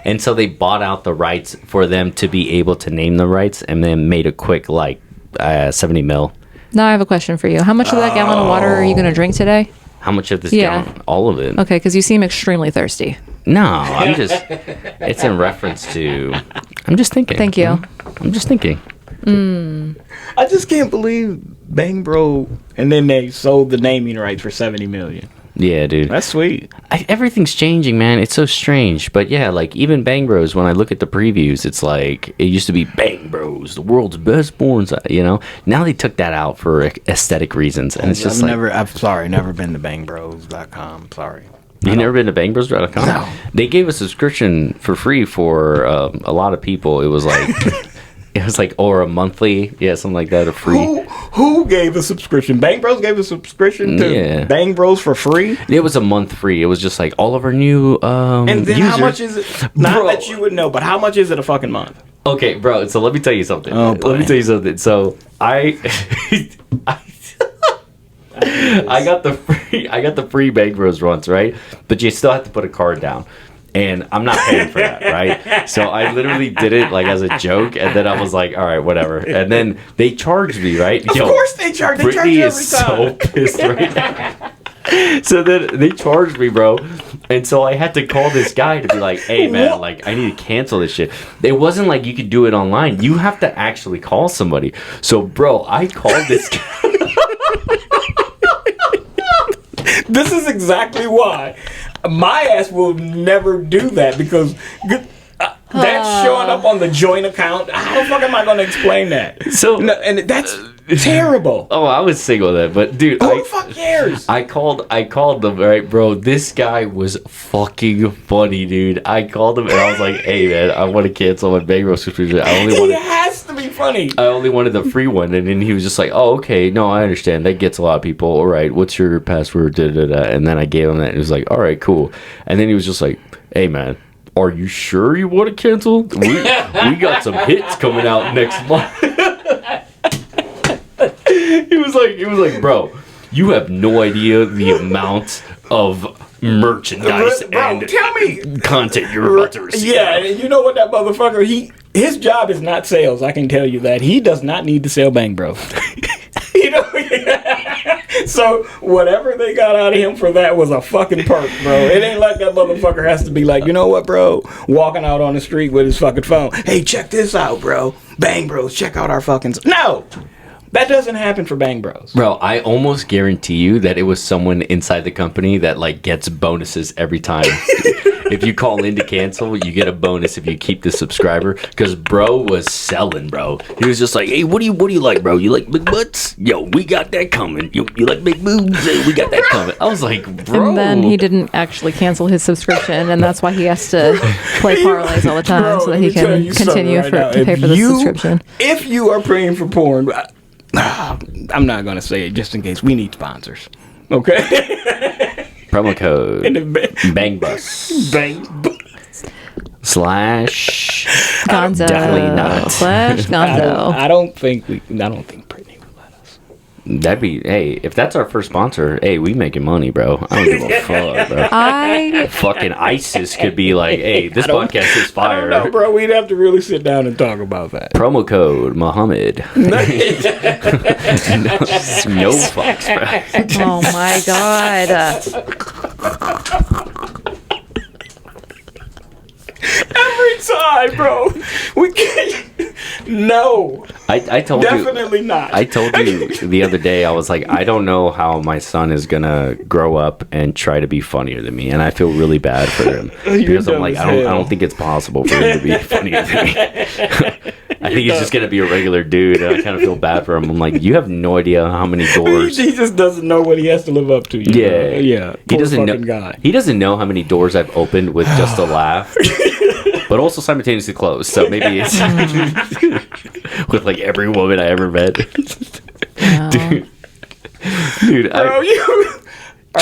and so they bought out the rights for them to be able to name the rights, and then made a quick like 70 mil. Now I have a question for you. How much of that gallon of water are you going to drink today? How much of this? Yeah. Gallon? All of it. Okay, because you seem extremely thirsty. No, I'm just. It's in reference to. I'm just thinking. Thank you. I'm just thinking. I just can't believe Bang Bro, and then they sold the naming rights for $70 million. Yeah, dude. That's sweet. Everything's changing, man. It's so strange. But yeah, like even Bang Bros, when I look at the previews, it's like it used to be Bang Bros, the world's best porn site, you know? Now they took that out for aesthetic reasons. And it's just never been to bangbros.com. Sorry. You've never been to bangbros.com? No. They gave a subscription for free for a lot of people. It was like, or a monthly, something like that, a free. Who gave a subscription? Bang Bros gave a subscription to Bang Bros for free? It was a month free. It was just like all of our new and then users. How much is it? Not that you would know, but how much is it a fucking month? Okay, bro. So let me tell you something. Oh, boy. Let me tell you something. So I got the free Bang Bros once, right? But you still have to put a card down. And I'm not paying for that, right? So I literally did it like as a joke, and then I was like, all right, whatever. And then they charged me, right? Of course they charge. They charge Brittany you every is time. so pissed right now. So then they charged me, bro. And so I had to call this guy to be like, hey, man, like, I need to cancel this shit. It wasn't like you could do it online. You have to actually call somebody. So, bro, I called this guy. This is exactly why my ass will never do that, because that's showing up on the joint account. How the fuck am I going to explain that? So, and that's terrible. Oh, I was single then, but dude, Who the fuck cares? I called them, right, bro. This guy was fucking funny, dude. I called him and I was like, hey, man, I want to cancel my Bang Bros subscription. He has to be funny. I only wanted the free one, and then he was just like, "Oh, okay, no, I understand. That gets a lot of people. All right, what's your password?" Da, da, da. And then I gave him that, and he was like, "All right, cool." And then he was just like, "Hey, man, are you sure you want to cancel? We got some hits coming out next month." He was like, "Bro, you have no idea the amount of merchandise and tell me content you're about to receive." Yeah, and you know what, that motherfucker, his job is not sales. I can tell you that. He does not need to sell Bang Bros. You know, so whatever they got out of him for that was a fucking perk, bro. It ain't like that motherfucker has to be like, you know what, bro, walking out on the street with his fucking phone. Hey, check this out, bro. Bang Bros, check out our fucking... No! That doesn't happen for Bang Bros. Bro, I almost guarantee you that it was someone inside the company that like gets bonuses every time. If you call in to cancel, you get a bonus if you keep the subscriber. Because bro was selling, bro. He was just like, hey, what do you like, bro? You like big butts? Yo, we got that coming. You like big boobs? Hey, we got that coming. I was like, bro. And then he didn't actually cancel his subscription, and that's why he has to play parlays all the time, Bro, so that he can continue to pay for the subscription. If you are paying for porn, I'm not going to say it just in case we need sponsors. Okay? Promo code BANGBUS slash Gonzo. definitely not. Slash Gonzo. I don't think Brittany would let us. That'd be, hey, if that's our first sponsor, hey, we making money, bro. I don't give a fuck, bro. Fucking ISIS could be like, hey, this podcast is fire. I don't know, bro. We'd have to really sit down and talk about that. Promo code Muhammad. No fucks, bro. Oh my god. Every time, bro. We can't. No. I told you. Definitely not. I told you the other day, I was like, I don't know how my son is going to grow up and try to be funnier than me. And I feel really bad for him. Because I'm like, I don't think it's possible for him to be funnier than me. I think he's just going to be a regular dude. And I kind of feel bad for him. I'm like, you have no idea how many doors. He just doesn't know what he has to live up to. Yeah. Yeah. He doesn't know. Guy. He doesn't know how many doors I've opened with just a laugh. But also simultaneously closed. So maybe it's with like every woman I ever met. Wow. Dude, Bro,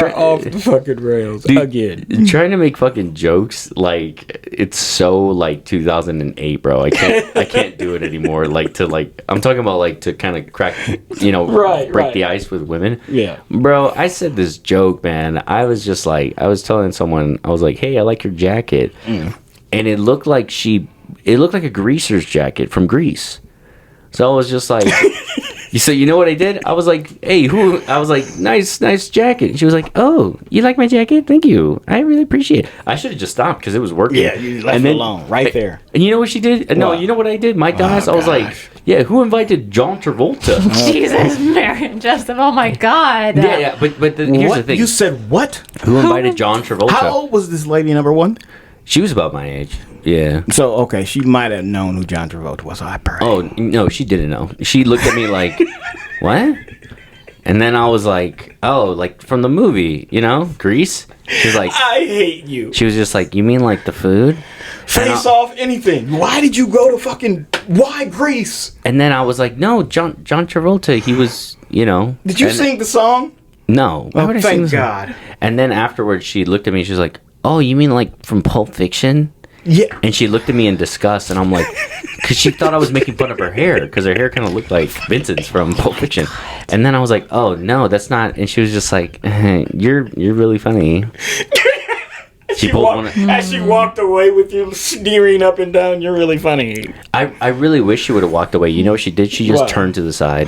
are off the fucking rails again. Trying to make fucking jokes like it's so like 2008, bro. I can't do it anymore. Like I'm talking about like to kind of crack, break the ice with women. Yeah, bro. I said this joke, man. I was just like, I was telling someone, I was like, hey, I like your jacket, and it looked like a greaser's jacket from Grease. So I was just like. So you know what I did? I was like, "Hey, who?" I was like, "Nice jacket." And she was like, "Oh, you like my jacket? Thank you. I really appreciate it." I should have just stopped because it was working. Yeah, you left it alone right there. And you know what she did? No, you know what I did? My dumbass. I was like, "Yeah, who invited John Travolta?" Jesus, Mary and Justin. Oh my God. Yeah. But here's the thing. You said what? Who invited John Travolta? How old was this lady? Number one. She was about my age. Yeah. So, okay, she might have known who John Travolta was. I pray. Oh, no, she didn't know. She looked at me like, what? And then I was like, oh, like from the movie, Grease? She was like, I hate you. She was just like, you mean like the food? Face Off, anything. Why did you go to why Grease? And then I was like, no, John Travolta, he was, Did you sing the song? No. Why would I thank God. And then afterwards, she looked at me, she was like, oh, you mean like from Pulp Fiction? Yeah. And she looked at me in disgust, and I'm like, because she thought I was making fun of her hair, because her hair kind of looked like Vincent's from Pulp Fiction. And then I was like, oh, no, that's not. And she was just like, you're really funny. She as she walked away with you sneering up and down, you're really funny. I really wish she would have walked away. You know what she did? She just turned to the side.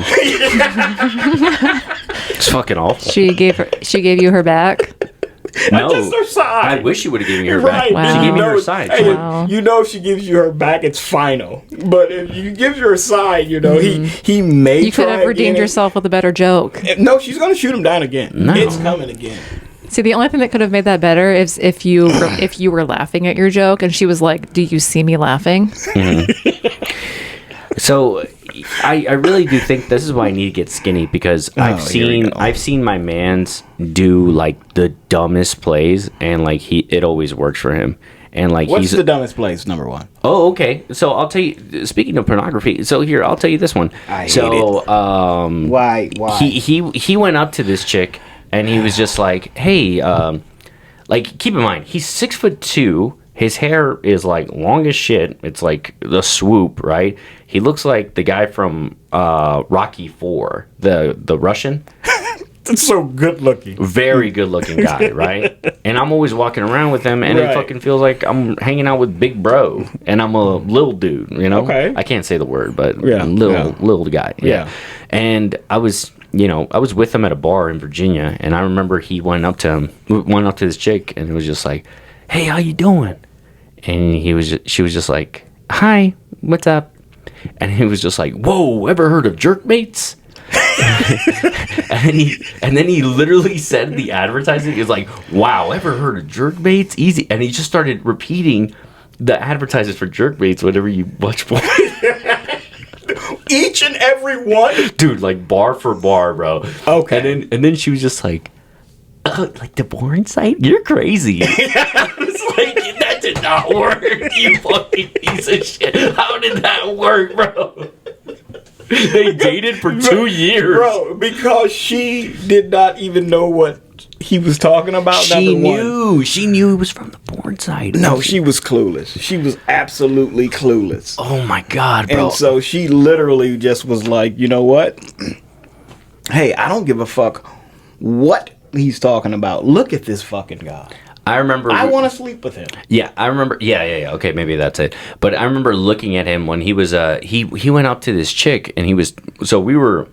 It's fucking awful. She gave you her back. No, just her side. I wish she would have given me her back. Wow. She gave me her side. Hey, if she gives you her back, it's final. But if you give you her side, he may. You could have redeemed yourself with a better joke. No, she's gonna shoot him down again. No. It's coming again. See, the only thing that could have made that better is if you were laughing at your joke and she was like, "Do you see me laughing?" So, I really do think this is why I need to get skinny, because I've seen my man's do like the dumbest plays, and like it always works for him. And like what's the dumbest place? Number one. Oh, okay. So I'll tell you. Speaking of pornography, so here I'll tell you this one. I hate it. Why? He went up to this chick and he was just like, "Hey, like keep in mind he's 6'2". His hair is like long as shit. It's like the swoop, right? He looks like the guy from Rocky IV, the Russian. That's so good looking. Very good looking guy, right? And I'm always walking around with him, and it fucking feels like I'm hanging out with Big Bro, and I'm a little dude, Okay. I can't say the word, but little guy. Yeah. And I was with him at a bar in Virginia, and I remember he went up to this chick, and it was just like, "Hey, how you doing?" And she was just like, "Hi, what's up?" And he was just like, "Whoa, ever heard of jerkmates?" and then he literally said the advertising. He was like, "Wow, ever heard of jerkmates? Easy." And he just started repeating the advertisements for jerkmates whenever you watch porn. Each and every one, dude, like bar for bar, bro. Okay. And then she was just like, like the porn site? You're crazy. I was like, that did not work, you fucking piece of shit. How did that work, bro? They dated for 2 years. Bro, because she did not even know what he was talking about. She knew it was from the porn site. No, she was clueless. She was absolutely clueless. Oh my God, bro. And so she literally just was like, you know what? Hey, I don't give a fuck what he's talking about. Look at this fucking guy. I remember. I want to sleep with him. Yeah, I remember. Yeah. Okay, maybe that's it. But I remember looking at him when he was. He went up to this chick, and he was. So we were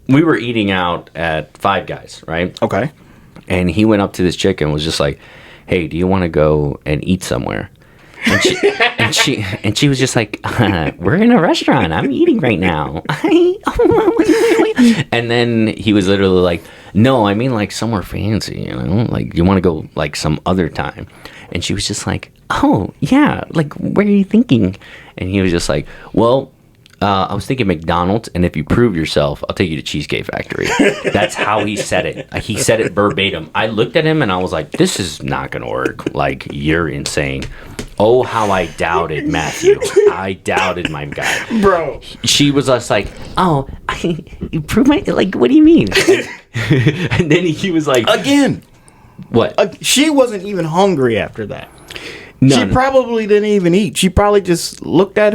eating out at Five Guys, right? Okay. And he went up to this chick and was just like, "Hey, do you want to go and eat somewhere?" And she was just like, "We're in a restaurant. I'm eating right now." And then he was literally like, "No, I mean like somewhere fancy, like you want to go like some other time." And she was just like, "Oh yeah, like where are you thinking?" And he was just like, "Well, I was thinking McDonald's, and if you prove yourself, I'll take you to Cheesecake Factory." That's how he said it. He said it verbatim. I looked at him and I was like, "This is not gonna work. Like, you're insane." Oh, how I doubted Matthew. I doubted my guy. Bro. She was just like, "Oh, you prove my, like, what do you mean?" And then he was like, again, what? She wasn't even hungry after that. No, She probably didn't even eat. She probably just looked at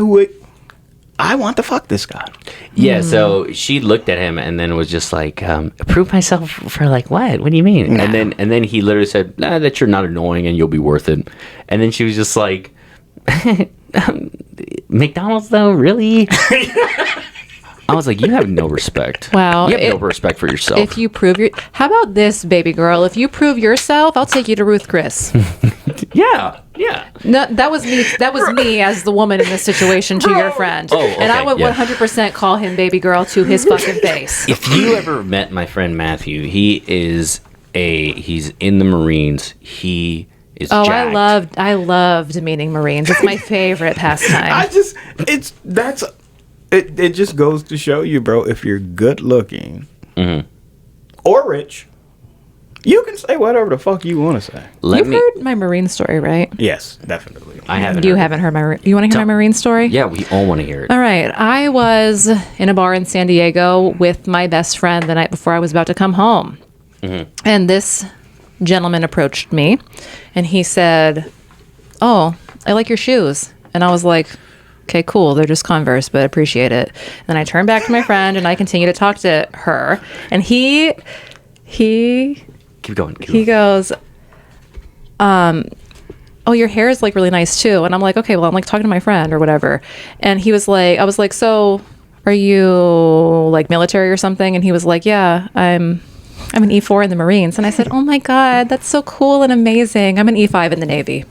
I want to fuck this guy. Yeah, so she looked at him and then was just like, "Prove myself for like what? What do you mean?" And then he literally said, "Nah, that you're not annoying and you'll be worth it." And then she was just like, "McDonald's though, really?" I was like, "You have no respect. Wow, you have no respect for yourself." If you prove how about this, baby girl? If you prove yourself, I'll take you to Ruth Chris. Yeah. No, that was me. That was me as the woman in this situation to your friend. Oh, okay, and I would yeah. 100% call him baby girl to his fucking face. If you ever met my friend Matthew, he's in the Marines. He is jacked. I loved meeting Marines. It's my favorite pastime. It just goes to show you, bro, if you're good looking or rich, you can say whatever the fuck you want to say. You've heard my Marine story, right? Yes, definitely. I haven't. You haven't heard my. You want to hear my Marine story? Yeah, we all want to hear it. All right. I was in a bar in San Diego with my best friend the night before I was about to come home. And this gentleman approached me and he said, "Oh, I like your shoes." And I was like, "Okay, cool. They're just Converse, but appreciate it." And then I turned back to my friend and I continued to talk to her. And he Keep going. he goes, "Oh, your hair is like really nice too." And I'm like, "Okay, well, I'm like talking to my friend or whatever." And he was like, I was like, "So are you like military or something?" And he was like, "Yeah, I'm an E4 in the Marines." And I said, "Oh my God, that's so cool and amazing. I'm an E5 in the Navy."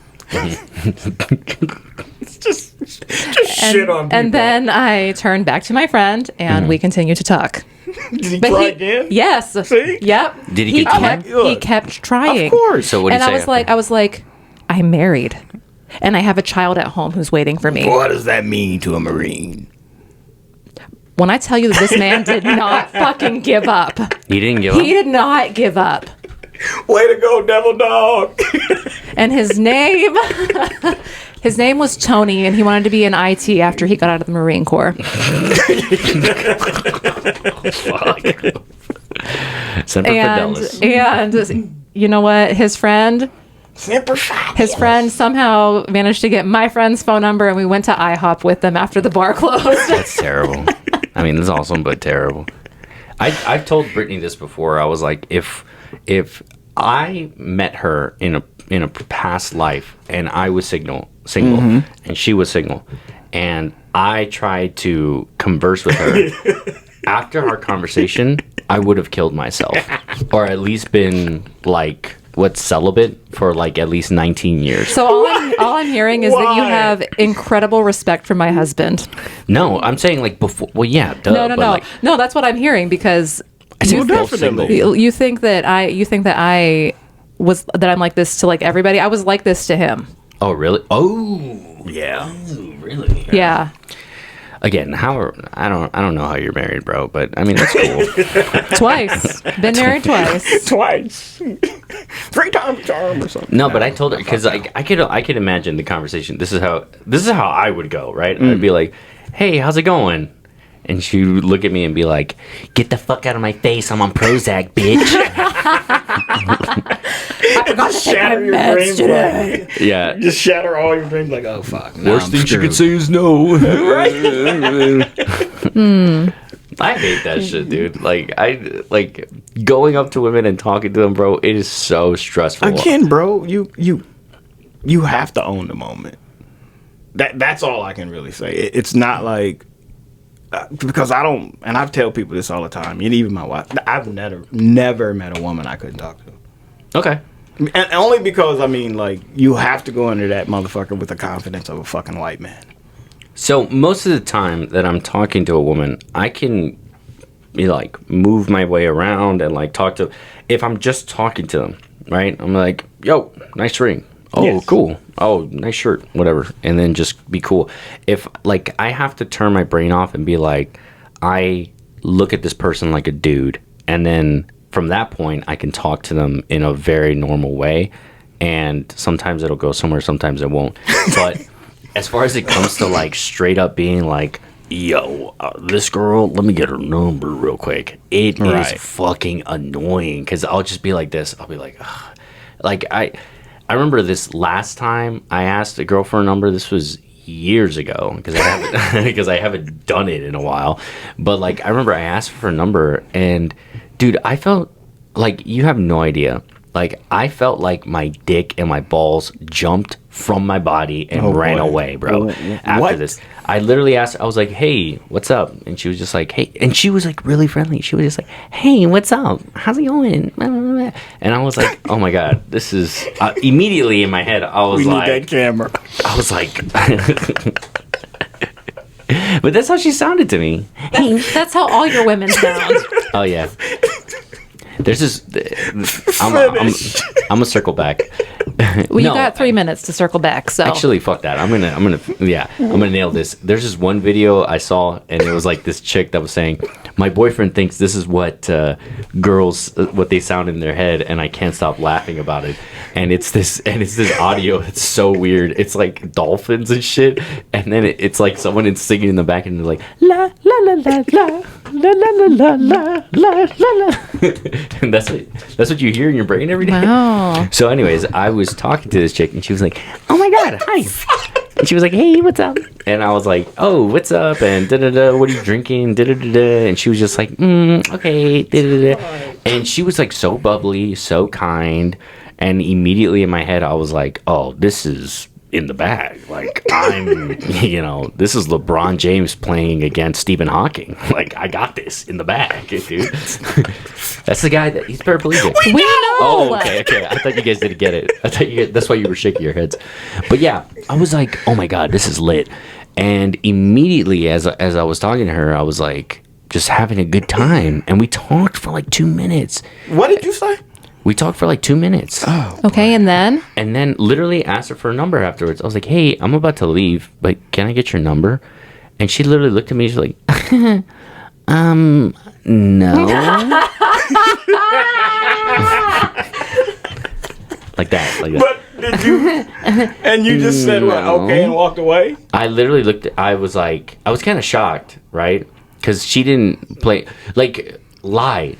just shit on people. And then I turned back to my friend and we continued to talk. Did he try again? Yes. See? Yep. Did he get He kept trying. Of course. So what did And he say? I was like, "I'm married and I have a child at home who's waiting for me." What does that mean to a Marine? When I tell you that this man did not fucking give up. He didn't give up? He did not give up. Way to go, devil dog. And his name was Tony, and he wanted to be in IT after he got out of the Marine Corps. Semper Fidelis. And you know what? His friend somehow managed to get my friend's phone number, and we went to IHOP with them after the bar closed. That's terrible. I mean, that's awesome, but terrible. I've told Brittany this before. I was like, if I met her in a past life and I was single, and she was single, and I tried to converse with her, after our conversation, I would have killed myself, or at least been like celibate for like at least 19 years. So all I'm hearing is that you have incredible respect for my husband. No, I'm saying like before. Well, yeah, duh. No. Like, No, that's what I'm hearing because you think that I'm like this to like everybody. I was like this to him. Oh, really? Oh, Yeah. oh, really? Yeah. Again, I don't know how you're married, bro, but I mean that's cool. Twice. Been married twice. Twice. 3 times charm or something. No, but I told her because I could imagine the conversation. This is how I would go, right? I'd be like, "Hey, how's it going?" And she would look at me and be like, "Get the fuck out of my face! I'm on Prozac, bitch." I forgot to take my meds today. Yeah, Just shatter all your dreams like, oh, fuck. worst thing she could say is no. I hate that shit, dude. Like I going up to women and talking to them, bro. It is so stressful. Again, bro, you have to own the moment. That's all I can really say. It's not like because I don't, and I tell people this all the time. And even my wife, I've never met a woman I couldn't talk to. Okay. And only because I mean, like, you have to go into that motherfucker with the confidence of a fucking white man. So most of the time that I'm talking to a woman, I can like move my way around and like talk to. If I'm just talking to them, right? I'm like, "Yo, nice ring. Oh, yes. Cool. Oh, nice shirt. Whatever." And then just be cool. If like I have to turn my brain off and be like, I look at this person like a dude, and then from that point I can talk to them in a very normal way, and sometimes it'll go somewhere, sometimes it won't. But as far as it comes to like straight up being like, yo, this girl, let me get her number real quick. It is fucking annoying because I'll just be like this. I'll be like, ugh. Like I remember this last time I asked a girl for a number. This was years ago because I haven't done it in a while. But like I remember I asked for a number, and dude, I felt like, you have no idea. Like I felt like my dick and my balls jumped from my body and ran away, bro. After this, I literally asked. I was like, "Hey, what's up?" And she was just like, "Hey," and she was like really friendly. She was just like, "Hey, what's up? How's it going?" And I was like, "Oh my god, this is..." Immediately in my head, I was like, "We need that camera." I was like, but that's how she sounded to me. That's how all your women sound. Oh yeah. There's this. I'm gonna circle back. Well, you got 3 minutes to circle back. So actually, fuck that. I'm gonna nail this. There's this one video I saw, and it was like this chick that was saying, "My boyfriend thinks this is what girls, what they sound in their head, and I can't stop laughing about it." And it's this audio. It's so weird. It's like dolphins and shit, and then it's like someone is singing in the back, and they're like la la la la la la la la la la la la. And that's what you hear in your brain every day. Wow. So anyways, I was talking to this chick, and she was like, "Oh my god, hi." And she was like, "Hey, what's up?" And I was like, "Oh, what's up?" And what are you drinking? And she was just like, okay. And she was like so bubbly, so kind. And immediately in my head, I was like, "Oh, this is in the bag. Like I'm, this is LeBron James playing against Stephen Hawking. Like I got this in the bag, dude." That's the guy he's paraplegic. We know. Oh, okay. I thought you guys didn't get it. I thought that's why you were shaking your heads. But yeah, I was like, "Oh my god, this is lit." And immediately as I was talking to her, I was like, just having a good time, and we talked for like 2 minutes. What did you say? We talked for like 2 minutes. Oh. Okay, and then? And then literally asked her for a number afterwards. I was like, "Hey, I'm about to leave, but can I get your number?" And she literally looked at me. She's like, no. Like that. But did you? And you just said, "Well, okay," and walked away? I literally looked. I was kind of shocked, right? Because she didn't play, like, lie.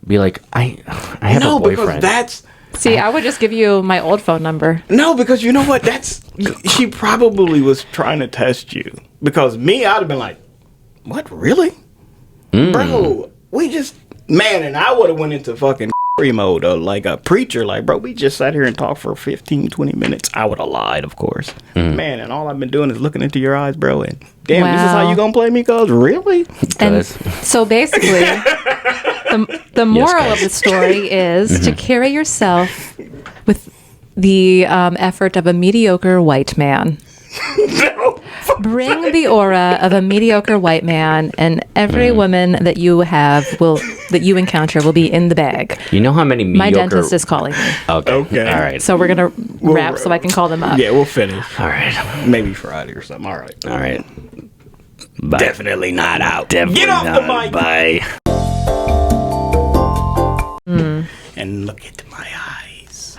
Be like, I have a boyfriend. Because that's... See, I would just give you my old phone number. No, because you know what? She probably was trying to test you. Because me, I'd have been like, "What, really? Bro, we just..." Man, and I would have went into fucking mode or like a preacher. Like, "Bro, we just sat here and talked for 15, 20 minutes. I would have lied, of course. Man, and all I've been doing is looking into your eyes, bro. And damn, This is how you gonna play me, cuz? Really? And so basically, the moral of the story is to carry yourself with the effort of a mediocre white man. No. Bring the aura of a mediocre white man, and every woman that you encounter will be in the bag. You know how many mediocre... My dentist is calling me. Okay. All right. So we're gonna wrap so I can call them up. Yeah, we'll finish. All right. Maybe Friday or something. All right. Bye. Definitely not out. Definitely Get off not. the mic. Bye. And look at my eyes.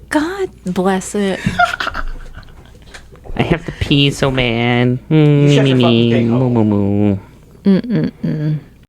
God bless it. I have to pee so bad. You shut your fucking cake hole.